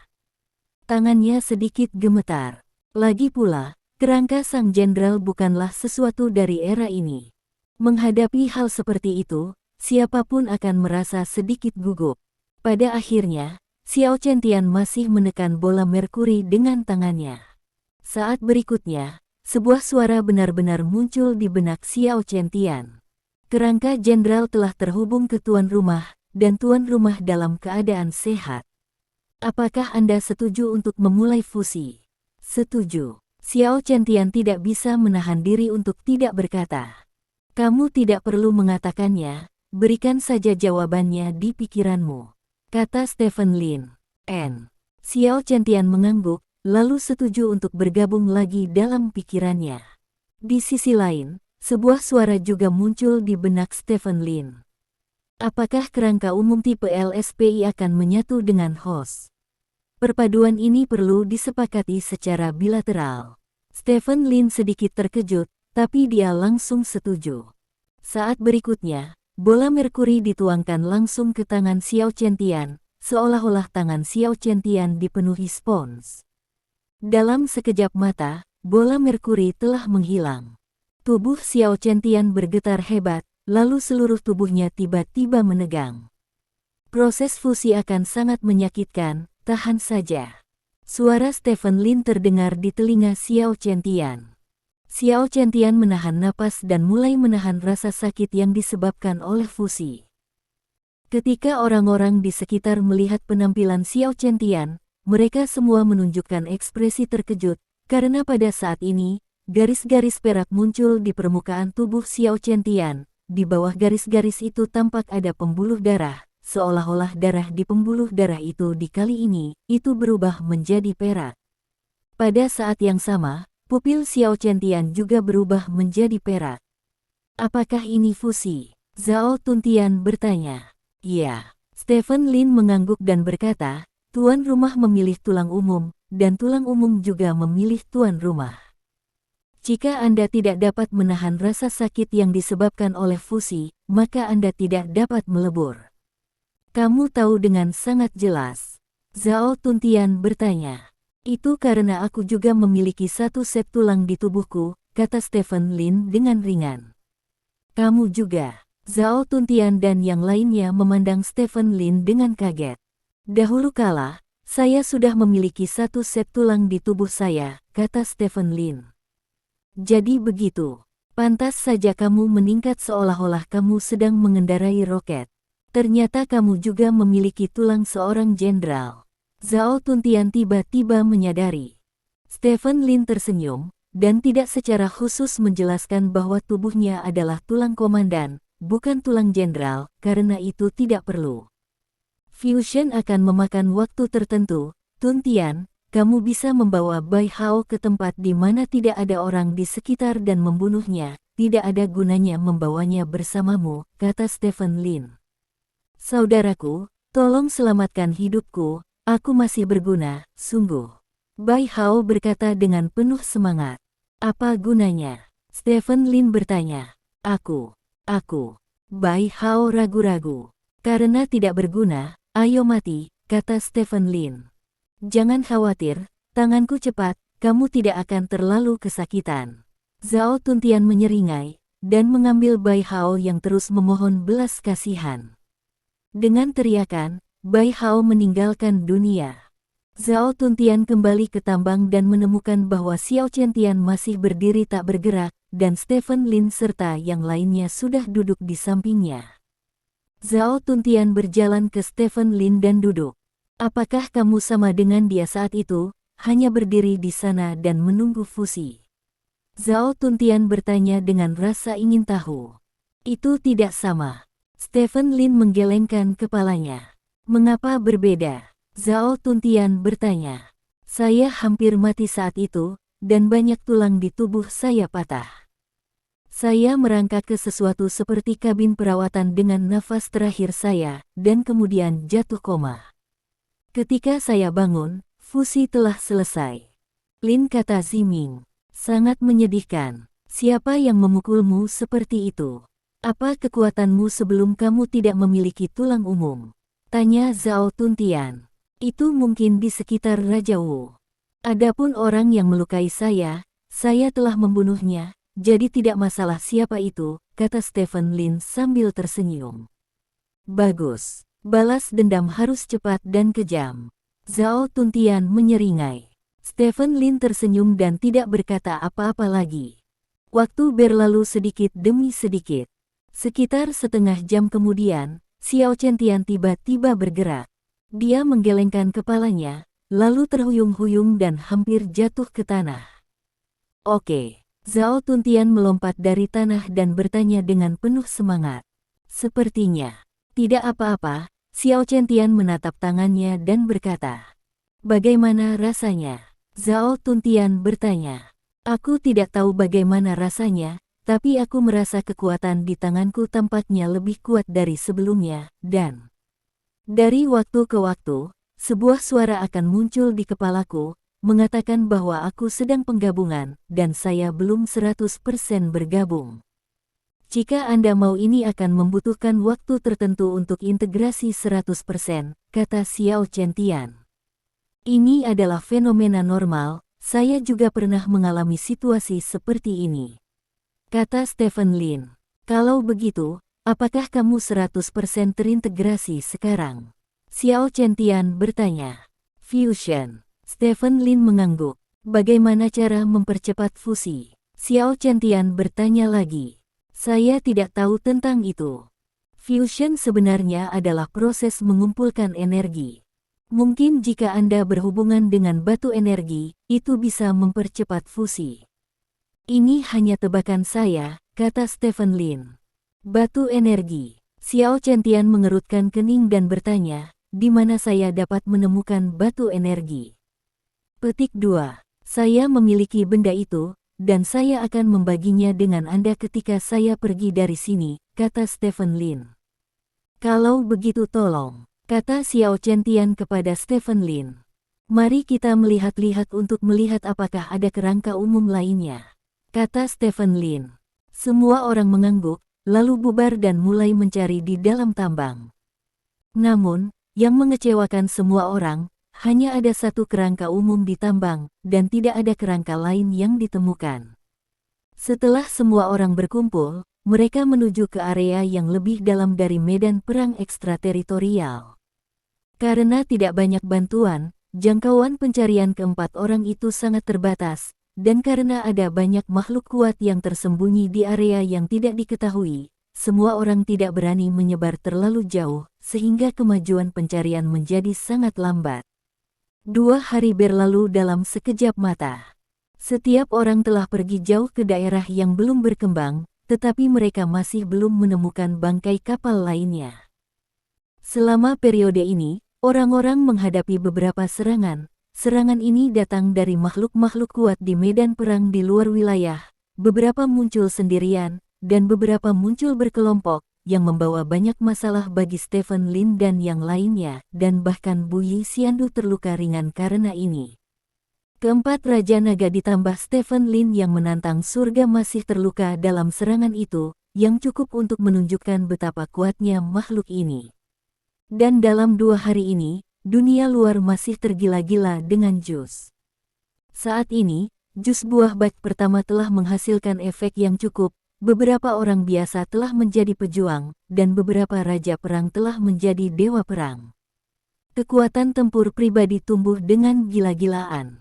Tangannya sedikit gemetar. Lagi pula, kerangka sang jenderal bukanlah sesuatu dari era ini. Menghadapi hal seperti itu, siapapun akan merasa sedikit gugup. Pada akhirnya, Xiao Qiantian masih menekan bola merkuri dengan tangannya. Saat berikutnya, sebuah suara benar-benar muncul di benak Xiao Qiantian. Kerangka jenderal telah terhubung ke tuan rumah, dan tuan rumah dalam keadaan sehat. Apakah Anda setuju untuk memulai fusi? Setuju. Xiao Qiantian tidak bisa menahan diri untuk tidak berkata. Kamu tidak perlu mengatakannya, berikan saja jawabannya di pikiranmu, kata Stephen Lin. Xiao Qiantian mengangguk, lalu setuju untuk bergabung lagi dalam pikirannya. Di sisi lain, sebuah suara juga muncul di benak Stephen Lin. Apakah kerangka umum tipe LSPI akan menyatu dengan host? Perpaduan ini perlu disepakati secara bilateral. Stephen Lin sedikit terkejut, tapi dia langsung setuju. Saat berikutnya, bola merkuri dituangkan langsung ke tangan Xiao Qiantian, seolah-olah tangan Xiao Qiantian dipenuhi spons. Dalam sekejap mata, bola merkuri telah menghilang. Tubuh Xiao Qiantian bergetar hebat, lalu seluruh tubuhnya tiba-tiba menegang. Proses fusi akan sangat menyakitkan, tahan saja. Suara Stephen Lin terdengar di telinga Xiao Qiantian. Xiao Qiantian menahan napas dan mulai menahan rasa sakit yang disebabkan oleh fusi. Ketika orang-orang di sekitar melihat penampilan Xiao Qiantian, mereka semua menunjukkan ekspresi terkejut, karena pada saat ini, garis-garis perak muncul di permukaan tubuh Xiao Qiantian. Di bawah garis-garis itu tampak ada pembuluh darah, seolah-olah darah di pembuluh darah itu di kali ini, itu berubah menjadi perak. Pada saat yang sama, pupil Xiao Qiantian juga berubah menjadi perak. Apakah ini fusi? Zhao Tuntian bertanya. Iya. Stephen Lin mengangguk dan berkata, tuan rumah memilih tulang umum, dan tulang umum juga memilih tuan rumah. Jika Anda tidak dapat menahan rasa sakit yang disebabkan oleh fusi, maka Anda tidak dapat melebur. Kamu tahu dengan sangat jelas. Zhao Tuntian bertanya. Itu karena aku juga memiliki satu set tulang di tubuhku, kata Stephen Lin dengan ringan. Kamu juga. Zhao Tuntian dan yang lainnya memandang Stephen Lin dengan kaget. Dahulu kala, saya sudah memiliki satu set tulang di tubuh saya, kata Stephen Lin. Jadi begitu. Pantas saja kamu meningkat seolah-olah kamu sedang mengendarai roket. Ternyata kamu juga memiliki tulang seorang jenderal. Zhao Tuntian tiba-tiba menyadari. Stephen Lin tersenyum, dan tidak secara khusus menjelaskan bahwa tubuhnya adalah tulang komandan, bukan tulang jenderal, karena itu tidak perlu. Fusion akan memakan waktu tertentu, Tuntian. Kamu bisa membawa Bai Hao ke tempat di mana tidak ada orang di sekitar dan membunuhnya. Tidak ada gunanya membawanya bersamamu, kata Stephen Lin. Saudaraku, tolong selamatkan hidupku, aku masih berguna, sungguh. Bai Hao berkata dengan penuh semangat. Apa gunanya? Stephen Lin bertanya. Aku. Bai Hao ragu-ragu. Karena tidak berguna, ayo mati, kata Stephen Lin. Jangan khawatir, tanganku cepat, kamu tidak akan terlalu kesakitan. Zhao Tuntian menyeringai, dan mengambil Bai Hao yang terus memohon belas kasihan. Dengan teriakan, Bai Hao meninggalkan dunia. Zhao Tuntian kembali ke tambang dan menemukan bahwa Xiao Qiantian masih berdiri tak bergerak, dan Stephen Lin serta yang lainnya sudah duduk di sampingnya. Zhao Tuntian berjalan ke Stephen Lin dan duduk. Apakah kamu sama dengan dia saat itu, hanya berdiri di sana dan menunggu fusi? Zhao Tuntian bertanya dengan rasa ingin tahu. Itu tidak sama. Stephen Lin menggelengkan kepalanya. Mengapa berbeda? Zhao Tuntian bertanya. Saya hampir mati saat itu, dan banyak tulang di tubuh saya patah. Saya merangkak ke sesuatu seperti kabin perawatan dengan nafas terakhir saya, dan kemudian jatuh koma. Ketika saya bangun, fusi telah selesai. Lin, kata Ziming. Sangat menyedihkan. Siapa yang memukulmu seperti itu? Apa kekuatanmu sebelum kamu tidak memiliki tulang umum? Tanya Zhao Tuntian. Itu mungkin di sekitar Raja Wu. Adapun orang yang melukai saya telah membunuhnya, jadi tidak masalah siapa itu, kata Stephen Lin sambil tersenyum. Bagus. Balas dendam harus cepat dan kejam. Zhao Tuntian menyeringai. Stephen Lin tersenyum dan tidak berkata apa-apa lagi. Waktu berlalu sedikit demi sedikit. Sekitar setengah jam kemudian, Xiao Qiantian tiba-tiba bergerak. Dia menggelengkan kepalanya, lalu terhuyung-huyung dan hampir jatuh ke tanah. Oke. Zhao Tuntian melompat dari tanah dan bertanya dengan penuh semangat. Sepertinya tidak apa-apa. Xiao Qiantian menatap tangannya dan berkata, bagaimana rasanya? Zhao Tuntian bertanya. Aku tidak tahu bagaimana rasanya, tapi aku merasa kekuatan di tanganku tampaknya lebih kuat dari sebelumnya, dan dari waktu ke waktu, sebuah suara akan muncul di kepalaku, mengatakan bahwa aku sedang penggabungan, dan saya belum 100% bergabung. Jika Anda mau, ini akan membutuhkan waktu tertentu untuk integrasi 100%, kata Xiao Qiantian. Ini adalah fenomena normal, saya juga pernah mengalami situasi seperti ini. Kata Stephen Lin. Kalau begitu, apakah kamu 100% terintegrasi sekarang? Xiao Qiantian bertanya. Fusion. Stephen Lin mengangguk. Bagaimana cara mempercepat fusi? Xiao Qiantian bertanya lagi. Saya tidak tahu tentang itu. Fusion sebenarnya adalah proses mengumpulkan energi. Mungkin jika Anda berhubungan dengan batu energi, itu bisa mempercepat fusi. Ini hanya tebakan saya, kata Stephen Lin. Batu energi. Xiao Chentian mengerutkan kening dan bertanya, di mana saya dapat menemukan batu energi? Petik 2. Saya memiliki benda itu, dan saya akan membaginya dengan Anda ketika saya pergi dari sini, kata Stephen Lin. Kalau begitu tolong, kata Xiao Chentian kepada Stephen Lin. Mari kita melihat-lihat untuk melihat apakah ada kerangka umum lainnya, kata Stephen Lin. Semua orang mengangguk, lalu bubar dan mulai mencari di dalam tambang. Namun, yang mengecewakan semua orang, hanya ada satu kerangka umum di tambang, dan tidak ada kerangka lain yang ditemukan. Setelah semua orang berkumpul, mereka menuju ke area yang lebih dalam dari medan perang ekstrateritorial. Karena tidak banyak bantuan, jangkauan pencarian keempat orang itu sangat terbatas, dan karena ada banyak makhluk kuat yang tersembunyi di area yang tidak diketahui, semua orang tidak berani menyebar terlalu jauh, sehingga kemajuan pencarian menjadi sangat lambat. 2 hari berlalu dalam sekejap mata. Setiap orang telah pergi jauh ke daerah yang belum berkembang, tetapi mereka masih belum menemukan bangkai kapal lainnya. Selama periode ini, orang-orang menghadapi beberapa serangan. Serangan ini datang dari makhluk-makhluk kuat di medan perang di luar wilayah. Beberapa muncul sendirian, dan beberapa muncul berkelompok, yang membawa banyak masalah bagi Stephen Lin dan yang lainnya, dan bahkan Bu Yi Xiandu terluka ringan karena ini. Keempat Raja Naga ditambah Stephen Lin yang menantang surga masih terluka dalam serangan itu, yang cukup untuk menunjukkan betapa kuatnya makhluk ini. Dan dalam 2 hari ini, dunia luar masih tergila-gila dengan jus. Saat ini, jus buah bak pertama telah menghasilkan efek yang cukup. Beberapa orang biasa telah menjadi pejuang, dan beberapa raja perang telah menjadi dewa perang. Kekuatan tempur pribadi tumbuh dengan gila-gilaan.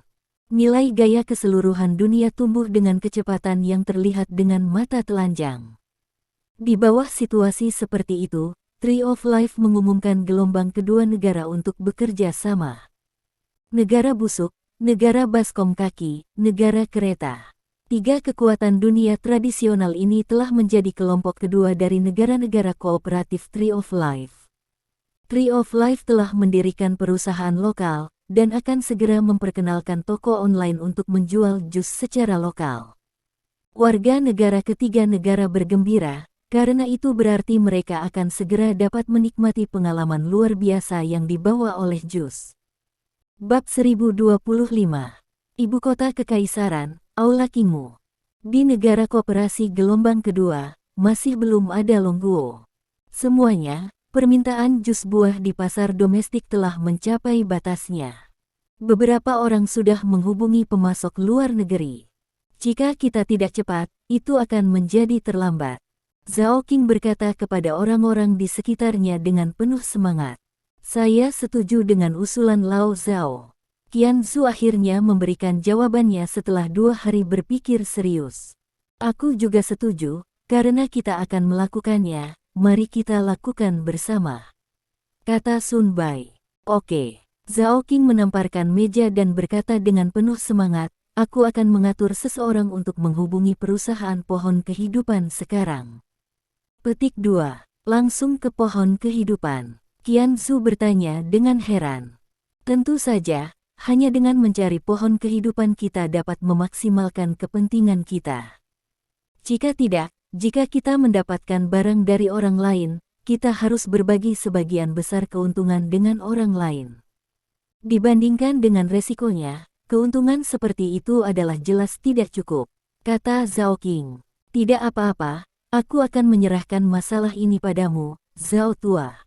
Nilai gaya keseluruhan dunia tumbuh dengan kecepatan yang terlihat dengan mata telanjang. Di bawah situasi seperti itu, Tree of Life mengumumkan gelombang kedua negara untuk bekerja sama. Negara busuk, negara baskom kaki, negara kereta. 3 kekuatan dunia tradisional ini telah menjadi kelompok kedua dari negara-negara kooperatif Tree of Life. Tree of Life telah mendirikan perusahaan lokal, dan akan segera memperkenalkan toko online untuk menjual jus secara lokal. Warga negara ketiga negara bergembira, karena itu berarti mereka akan segera dapat menikmati pengalaman luar biasa yang dibawa oleh jus. Bab 1025. Ibu kota kekaisaran, Aula Kingmu. Di negara koperasi gelombang kedua, masih belum ada Longguo. Semuanya, permintaan jus buah di pasar domestik telah mencapai batasnya. Beberapa orang sudah menghubungi pemasok luar negeri. Jika kita tidak cepat, itu akan menjadi terlambat. Zhao Qing berkata kepada orang-orang di sekitarnya dengan penuh semangat. Saya setuju dengan usulan Lao Zhao. Qian Zu akhirnya memberikan jawabannya setelah 2 hari berpikir serius. Aku juga setuju, karena kita akan melakukannya, mari kita lakukan bersama, kata Sun Bai. Oke. Zhao Qing menamparkan meja dan berkata dengan penuh semangat, aku akan mengatur seseorang untuk menghubungi perusahaan pohon kehidupan sekarang. Petik 2. Langsung ke pohon kehidupan. Qian Zu bertanya dengan heran. Tentu saja, hanya dengan mencari pohon kehidupan kita dapat memaksimalkan kepentingan kita. Jika tidak, jika kita mendapatkan barang dari orang lain, kita harus berbagi sebagian besar keuntungan dengan orang lain. Dibandingkan dengan resikonya, keuntungan seperti itu adalah jelas tidak cukup, kata Zhao Qing. Tidak apa-apa, aku akan menyerahkan masalah ini padamu, Zhao Tua,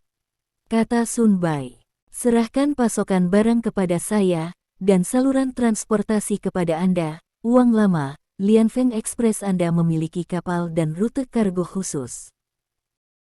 kata Sun Bai. Serahkan pasokan barang kepada saya, dan saluran transportasi kepada Anda, uang lama, Lianfeng Express Anda memiliki kapal dan rute kargo khusus.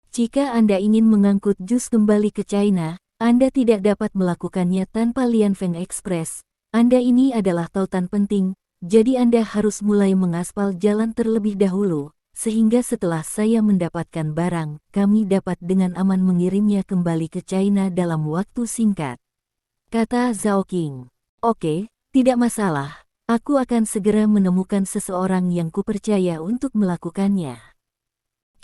Jika Anda ingin mengangkut jus kembali ke China, Anda tidak dapat melakukannya tanpa Lianfeng Express. Anda ini adalah tautan penting, jadi Anda harus mulai mengaspal jalan terlebih dahulu, sehingga setelah saya mendapatkan barang, kami dapat dengan aman mengirimnya kembali ke China dalam waktu singkat, kata Zhao Qing. Oke, tidak masalah, aku akan segera menemukan seseorang yang kupercaya untuk melakukannya.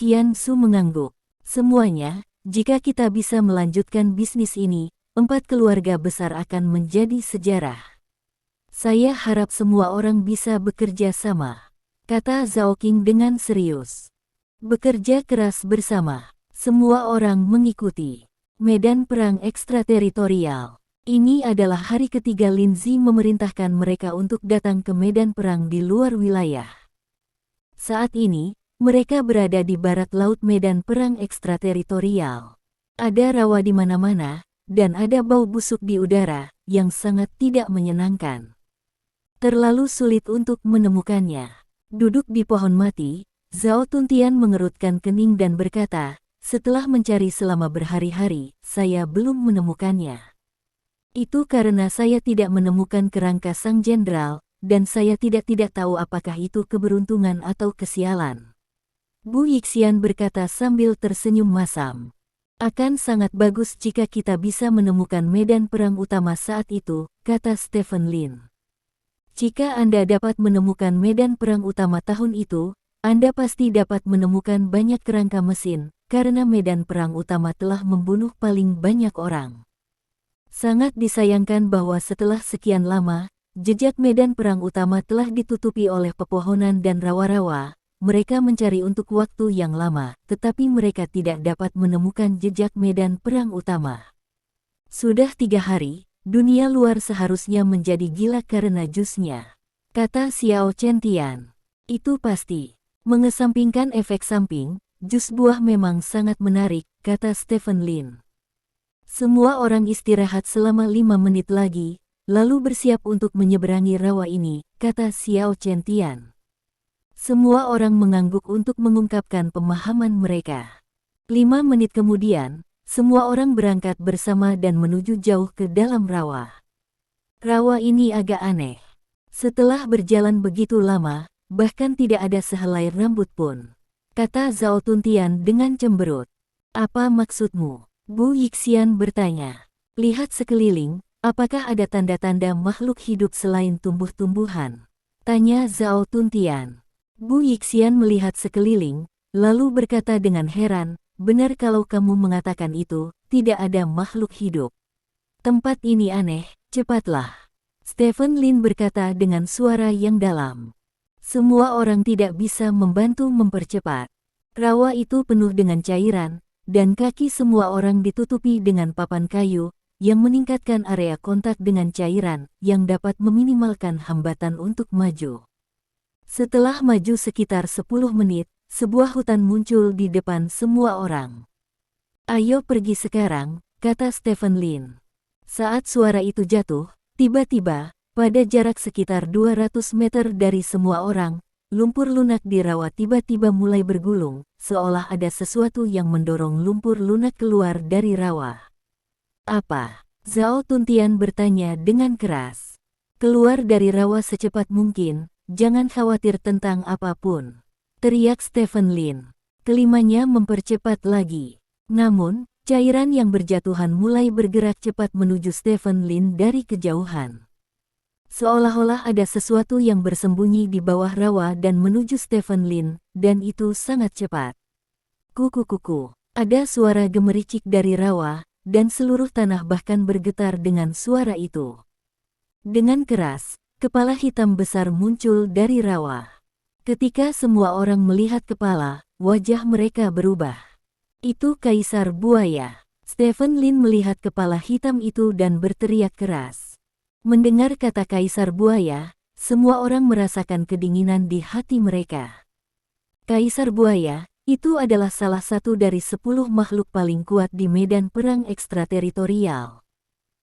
Qian Su mengangguk. Semuanya, jika kita bisa melanjutkan bisnis ini, 4 keluarga besar akan menjadi sejarah. Saya harap semua orang bisa bekerja sama, kata Zhao Qing dengan serius. Bekerja keras bersama, semua orang mengikuti. Medan perang ekstrateritorial. Ini adalah hari ketiga Lin Zi memerintahkan mereka untuk datang ke medan perang di luar wilayah. Saat ini, mereka berada di barat laut medan perang ekstrateritorial. Ada rawa di mana-mana, dan ada bau busuk di udara, yang sangat tidak menyenangkan. Terlalu sulit untuk menemukannya. Duduk di pohon mati, Zhao Tuntian mengerutkan kening dan berkata, setelah mencari selama berhari-hari, saya belum menemukannya. Itu karena saya tidak menemukan kerangka sang jenderal, dan saya tidak tahu apakah itu keberuntungan atau kesialan. Bu Yixian berkata sambil tersenyum masam. Akan sangat bagus jika kita bisa menemukan medan perang utama saat itu, kata Stephen Lin. Jika Anda dapat menemukan medan perang utama tahun itu, Anda pasti dapat menemukan banyak kerangka mesin, karena medan perang utama telah membunuh paling banyak orang. Sangat disayangkan bahwa setelah sekian lama, jejak medan perang utama telah ditutupi oleh pepohonan dan rawa-rawa. Mereka mencari untuk waktu yang lama, tetapi mereka tidak dapat menemukan jejak medan perang utama. Sudah 3 hari, dunia luar seharusnya menjadi gila karena jusnya, kata Xiao Chentian. Itu pasti. Mengesampingkan efek samping, jus buah memang sangat menarik, kata Stephen Lin. Semua orang istirahat selama 5 menit lagi, lalu bersiap untuk menyeberangi rawa ini, kata Xiao Chentian. Semua orang mengangguk untuk mengungkapkan pemahaman mereka. 5 menit kemudian, semua orang berangkat bersama dan menuju jauh ke dalam rawa. Rawa ini agak aneh. Setelah berjalan begitu lama, bahkan tidak ada sehelai rambut pun, kata Zhao Tuntian dengan cemberut. Apa maksudmu? Bu Yixian bertanya. Lihat sekeliling, apakah ada tanda-tanda makhluk hidup selain tumbuh-tumbuhan? Tanya Zhao Tuntian. Bu Yixian melihat sekeliling, lalu berkata dengan heran, benar kalau kamu mengatakan itu, tidak ada makhluk hidup. Tempat ini aneh, cepatlah. Stephen Lin berkata dengan suara yang dalam. Semua orang tidak bisa membantu mempercepat. Rawa itu penuh dengan cairan, dan kaki semua orang ditutupi dengan papan kayu, yang meningkatkan area kontak dengan cairan, yang dapat meminimalkan hambatan untuk maju. Setelah maju sekitar 10 menit, sebuah hutan muncul di depan semua orang. Ayo pergi sekarang, kata Stephen Lin. Saat suara itu jatuh, tiba-tiba, pada jarak sekitar 200 meter dari semua orang, lumpur lunak di rawa tiba-tiba mulai bergulung, seolah ada sesuatu yang mendorong lumpur lunak keluar dari rawa. Apa? Zhao Tuntian bertanya dengan keras. Keluar dari rawa secepat mungkin, jangan khawatir tentang apapun, teriak Stephen Lin. Kelimanya mempercepat lagi. Namun, cairan yang berjatuhan mulai bergerak cepat menuju Stephen Lin dari kejauhan. Seolah-olah ada sesuatu yang bersembunyi di bawah rawa dan menuju Stephen Lin, dan itu sangat cepat. Kuku-kuku, ada suara gemericik dari rawa, dan seluruh tanah bahkan bergetar dengan suara itu. Dengan keras, kepala hitam besar muncul dari rawa. Ketika semua orang melihat kepala, wajah mereka berubah. Itu Kaisar Buaya. Stephen Lin melihat kepala hitam itu dan berteriak keras. Mendengar kata Kaisar Buaya, semua orang merasakan kedinginan di hati mereka. Kaisar Buaya, itu adalah salah satu dari 10 makhluk paling kuat di medan perang ekstrateritorial.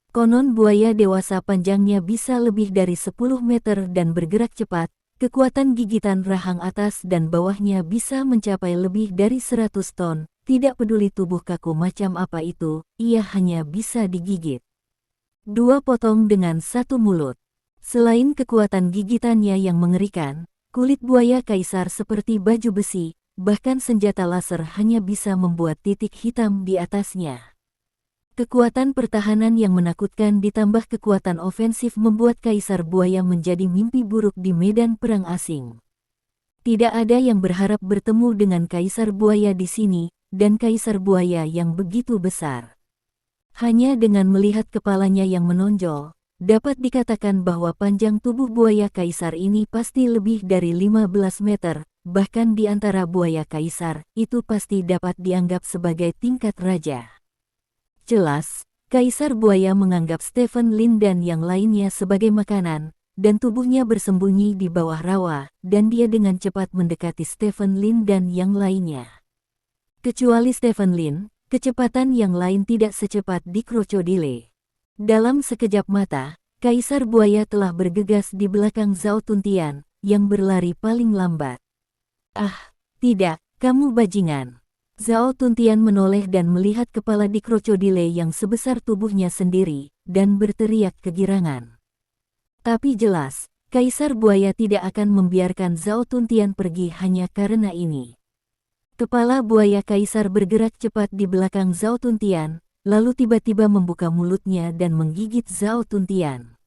Konon buaya dewasa panjangnya bisa lebih dari 10 meter dan bergerak cepat, kekuatan gigitan rahang atas dan bawahnya bisa mencapai lebih dari 100 ton, tidak peduli tubuh kaku macam apa itu, ia hanya bisa digigit. 2 potong dengan 1 mulut. Selain kekuatan gigitannya yang mengerikan, kulit buaya kaisar seperti baju besi, bahkan senjata laser hanya bisa membuat titik hitam di atasnya. Kekuatan pertahanan yang menakutkan ditambah kekuatan ofensif membuat Kaisar Buaya menjadi mimpi buruk di medan perang asing. Tidak ada yang berharap bertemu dengan Kaisar Buaya di sini, dan Kaisar Buaya yang begitu besar. Hanya dengan melihat kepalanya yang menonjol, dapat dikatakan bahwa panjang tubuh buaya kaisar ini pasti lebih dari 15 meter, bahkan di antara buaya kaisar, itu pasti dapat dianggap sebagai tingkat raja. Jelas, Kaisar Buaya menganggap Stephen Lin dan yang lainnya sebagai makanan, dan tubuhnya bersembunyi di bawah rawa, dan dia dengan cepat mendekati Stephen Lin dan yang lainnya. Kecuali Stephen Lin, kecepatan yang lain tidak secepat di krokodile. Dalam sekejap mata, Kaisar Buaya telah bergegas di belakang Zhao Tuntian, yang berlari paling lambat. Ah, tidak, kamu bajingan. Zhao Tuntian menoleh dan melihat kepala di krokodile yang sebesar tubuhnya sendiri, dan berteriak kegirangan. Tapi jelas, Kaisar Buaya tidak akan membiarkan Zhao Tuntian pergi hanya karena ini. Kepala buaya kaisar bergerak cepat di belakang Zhao Tuntian, lalu tiba-tiba membuka mulutnya dan menggigit Zhao Tuntian.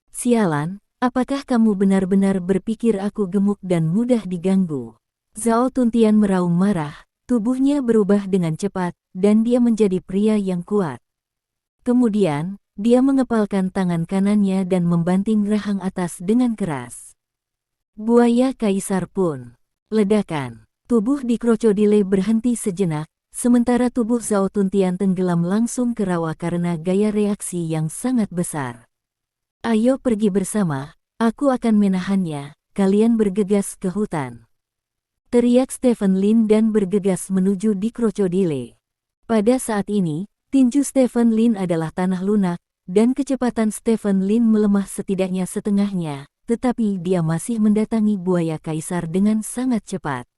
Sialan, apakah kamu benar-benar berpikir aku gemuk dan mudah diganggu? Zhao Tuntian meraung marah. Tubuhnya berubah dengan cepat, dan dia menjadi pria yang kuat. Kemudian, dia mengepalkan tangan kanannya dan membanting rahang atas dengan keras. Buaya kaisar pun. Ledakan. Tubuh di krokodile berhenti sejenak, sementara tubuh Zhao Tuntian tenggelam langsung ke rawa karena gaya reaksi yang sangat besar. Ayo pergi bersama, aku akan menahannya, kalian bergegas ke hutan. Teriak Stephen Lin dan bergegas menuju di krokodile. Pada saat ini, tinju Stephen Lin adalah tanah lunak, dan kecepatan Stephen Lin melemah setidaknya setengahnya, tetapi dia masih mendatangi buaya kaisar dengan sangat cepat.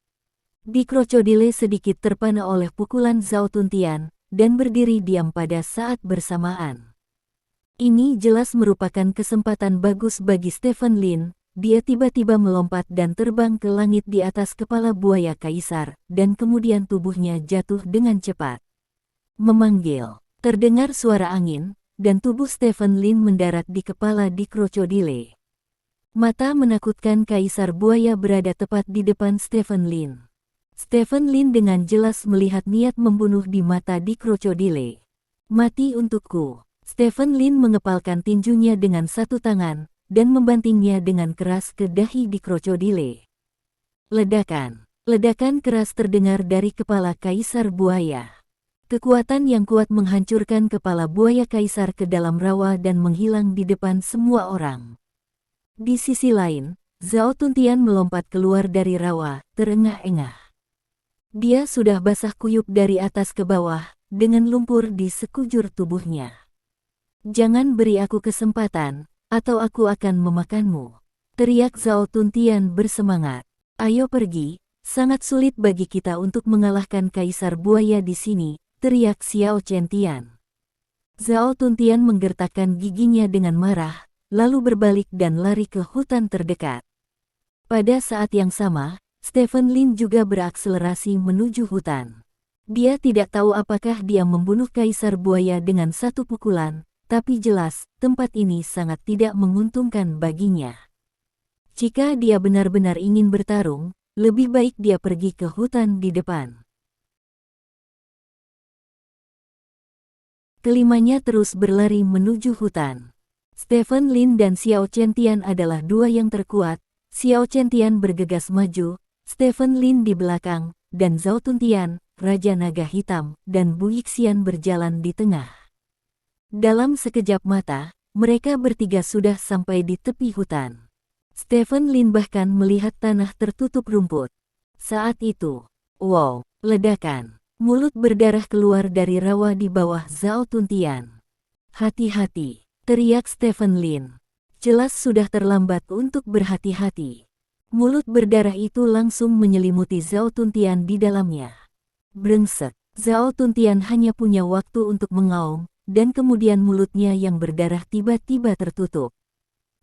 Di krokodile sedikit terpana oleh pukulan Zhao Tuntian, dan berdiri diam pada saat bersamaan. Ini jelas merupakan kesempatan bagus bagi Stephen Lin. Dia tiba-tiba melompat dan terbang ke langit di atas kepala buaya kaisar, dan kemudian tubuhnya jatuh dengan cepat. Memanggil, terdengar suara angin, dan tubuh Stephen Lin mendarat di kepala di krokodile. Mata menakutkan Kaisar Buaya berada tepat di depan Stephen Lin. Stephen Lin dengan jelas melihat niat membunuh di mata di krokodile. Mati untukku. Stephen Lin mengepalkan tinjunya dengan satu tangan, dan membantingnya dengan keras ke dahi di krokodile. Ledakan. Ledakan keras terdengar dari kepala Kaisar Buaya. Kekuatan yang kuat menghancurkan kepala buaya kaisar ke dalam rawa dan menghilang di depan semua orang. Di sisi lain, Zhao Tuntian melompat keluar dari rawa, terengah-engah. Dia sudah basah kuyup dari atas ke bawah, dengan lumpur di sekujur tubuhnya. Jangan beri aku kesempatan, atau aku akan memakanmu. Teriak Zhao Tuntian bersemangat. Ayo pergi, sangat sulit bagi kita untuk mengalahkan Kaisar Buaya di sini, teriak Xiao Chentian. Zhao Tuntian menggertakkan giginya dengan marah, lalu berbalik dan lari ke hutan terdekat. Pada saat yang sama, Stephen Lin juga berakselerasi menuju hutan. Dia tidak tahu apakah dia membunuh Kaisar Buaya dengan satu pukulan, tapi jelas, tempat ini sangat tidak menguntungkan baginya. Jika dia benar-benar ingin bertarung, lebih baik dia pergi ke hutan di depan. Kelimanya terus berlari menuju hutan. Stephen Lin dan Xiao Chentian adalah dua yang terkuat. Xiao Chentian bergegas maju, Stephen Lin di belakang, dan Zhao Tuntian, Raja Naga Hitam, dan Bu Yixian berjalan di tengah. Dalam sekejap mata, mereka bertiga sudah sampai di tepi hutan. Stephen Lin bahkan melihat tanah tertutup rumput. Saat itu, wow, ledakan. Mulut berdarah keluar dari rawa di bawah Zhao Tuntian. Hati-hati, teriak Stephen Lin. Jelas sudah terlambat untuk berhati-hati. Mulut berdarah itu langsung menyelimuti Zhao Tuntian di dalamnya. Brengsek, Zhao Tuntian hanya punya waktu untuk mengaum, dan kemudian mulutnya yang berdarah tiba-tiba tertutup.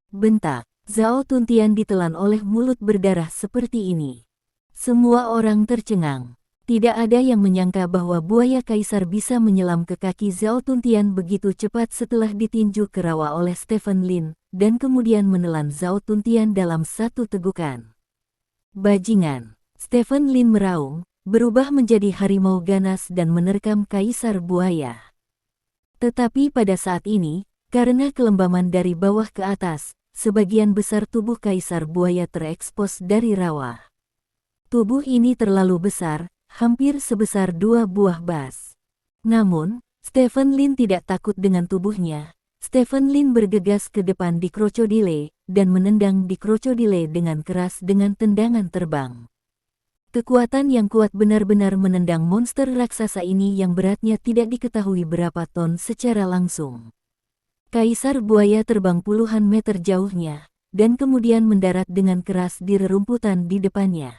Bentak, Zhao Tuntian ditelan oleh mulut berdarah seperti ini. Semua orang tercengang. Tidak ada yang menyangka bahwa buaya kaisar bisa menyelam ke kaki Zhao Tuntian begitu cepat setelah ditinju ke rawa oleh Stephen Lin, dan kemudian menelan Zhao Tuntian dalam satu tegukan. Bajingan! Stephen Lin meraung, berubah menjadi harimau ganas dan menerkam kaisar buaya. Tetapi pada saat ini, karena kelembaman dari bawah ke atas, sebagian besar tubuh kaisar buaya terekspos dari rawa. Tubuh ini terlalu besar, hampir sebesar 2 buah bas. Namun, Stephen Lin tidak takut dengan tubuhnya. Stephen Lin bergegas ke depan di krokodile, dan menendang di krokodile dengan keras dengan tendangan terbang. Kekuatan yang kuat benar-benar menendang monster raksasa ini yang beratnya tidak diketahui berapa ton secara langsung. Kaisar buaya terbang puluhan meter jauhnya, dan kemudian mendarat dengan keras di rerumputan di depannya.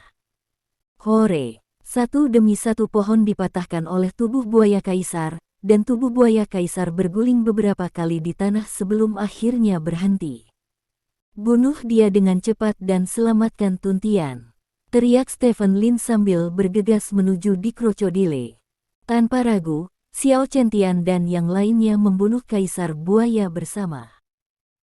Hore! Satu demi satu pohon dipatahkan oleh tubuh buaya kaisar, dan tubuh buaya kaisar berguling beberapa kali di tanah sebelum akhirnya berhenti. Bunuh dia dengan cepat dan selamatkan Tuntian, teriak Stephen Lin sambil bergegas menuju di krokodile. Tanpa ragu, Xiao Chentian dan yang lainnya membunuh kaisar buaya bersama.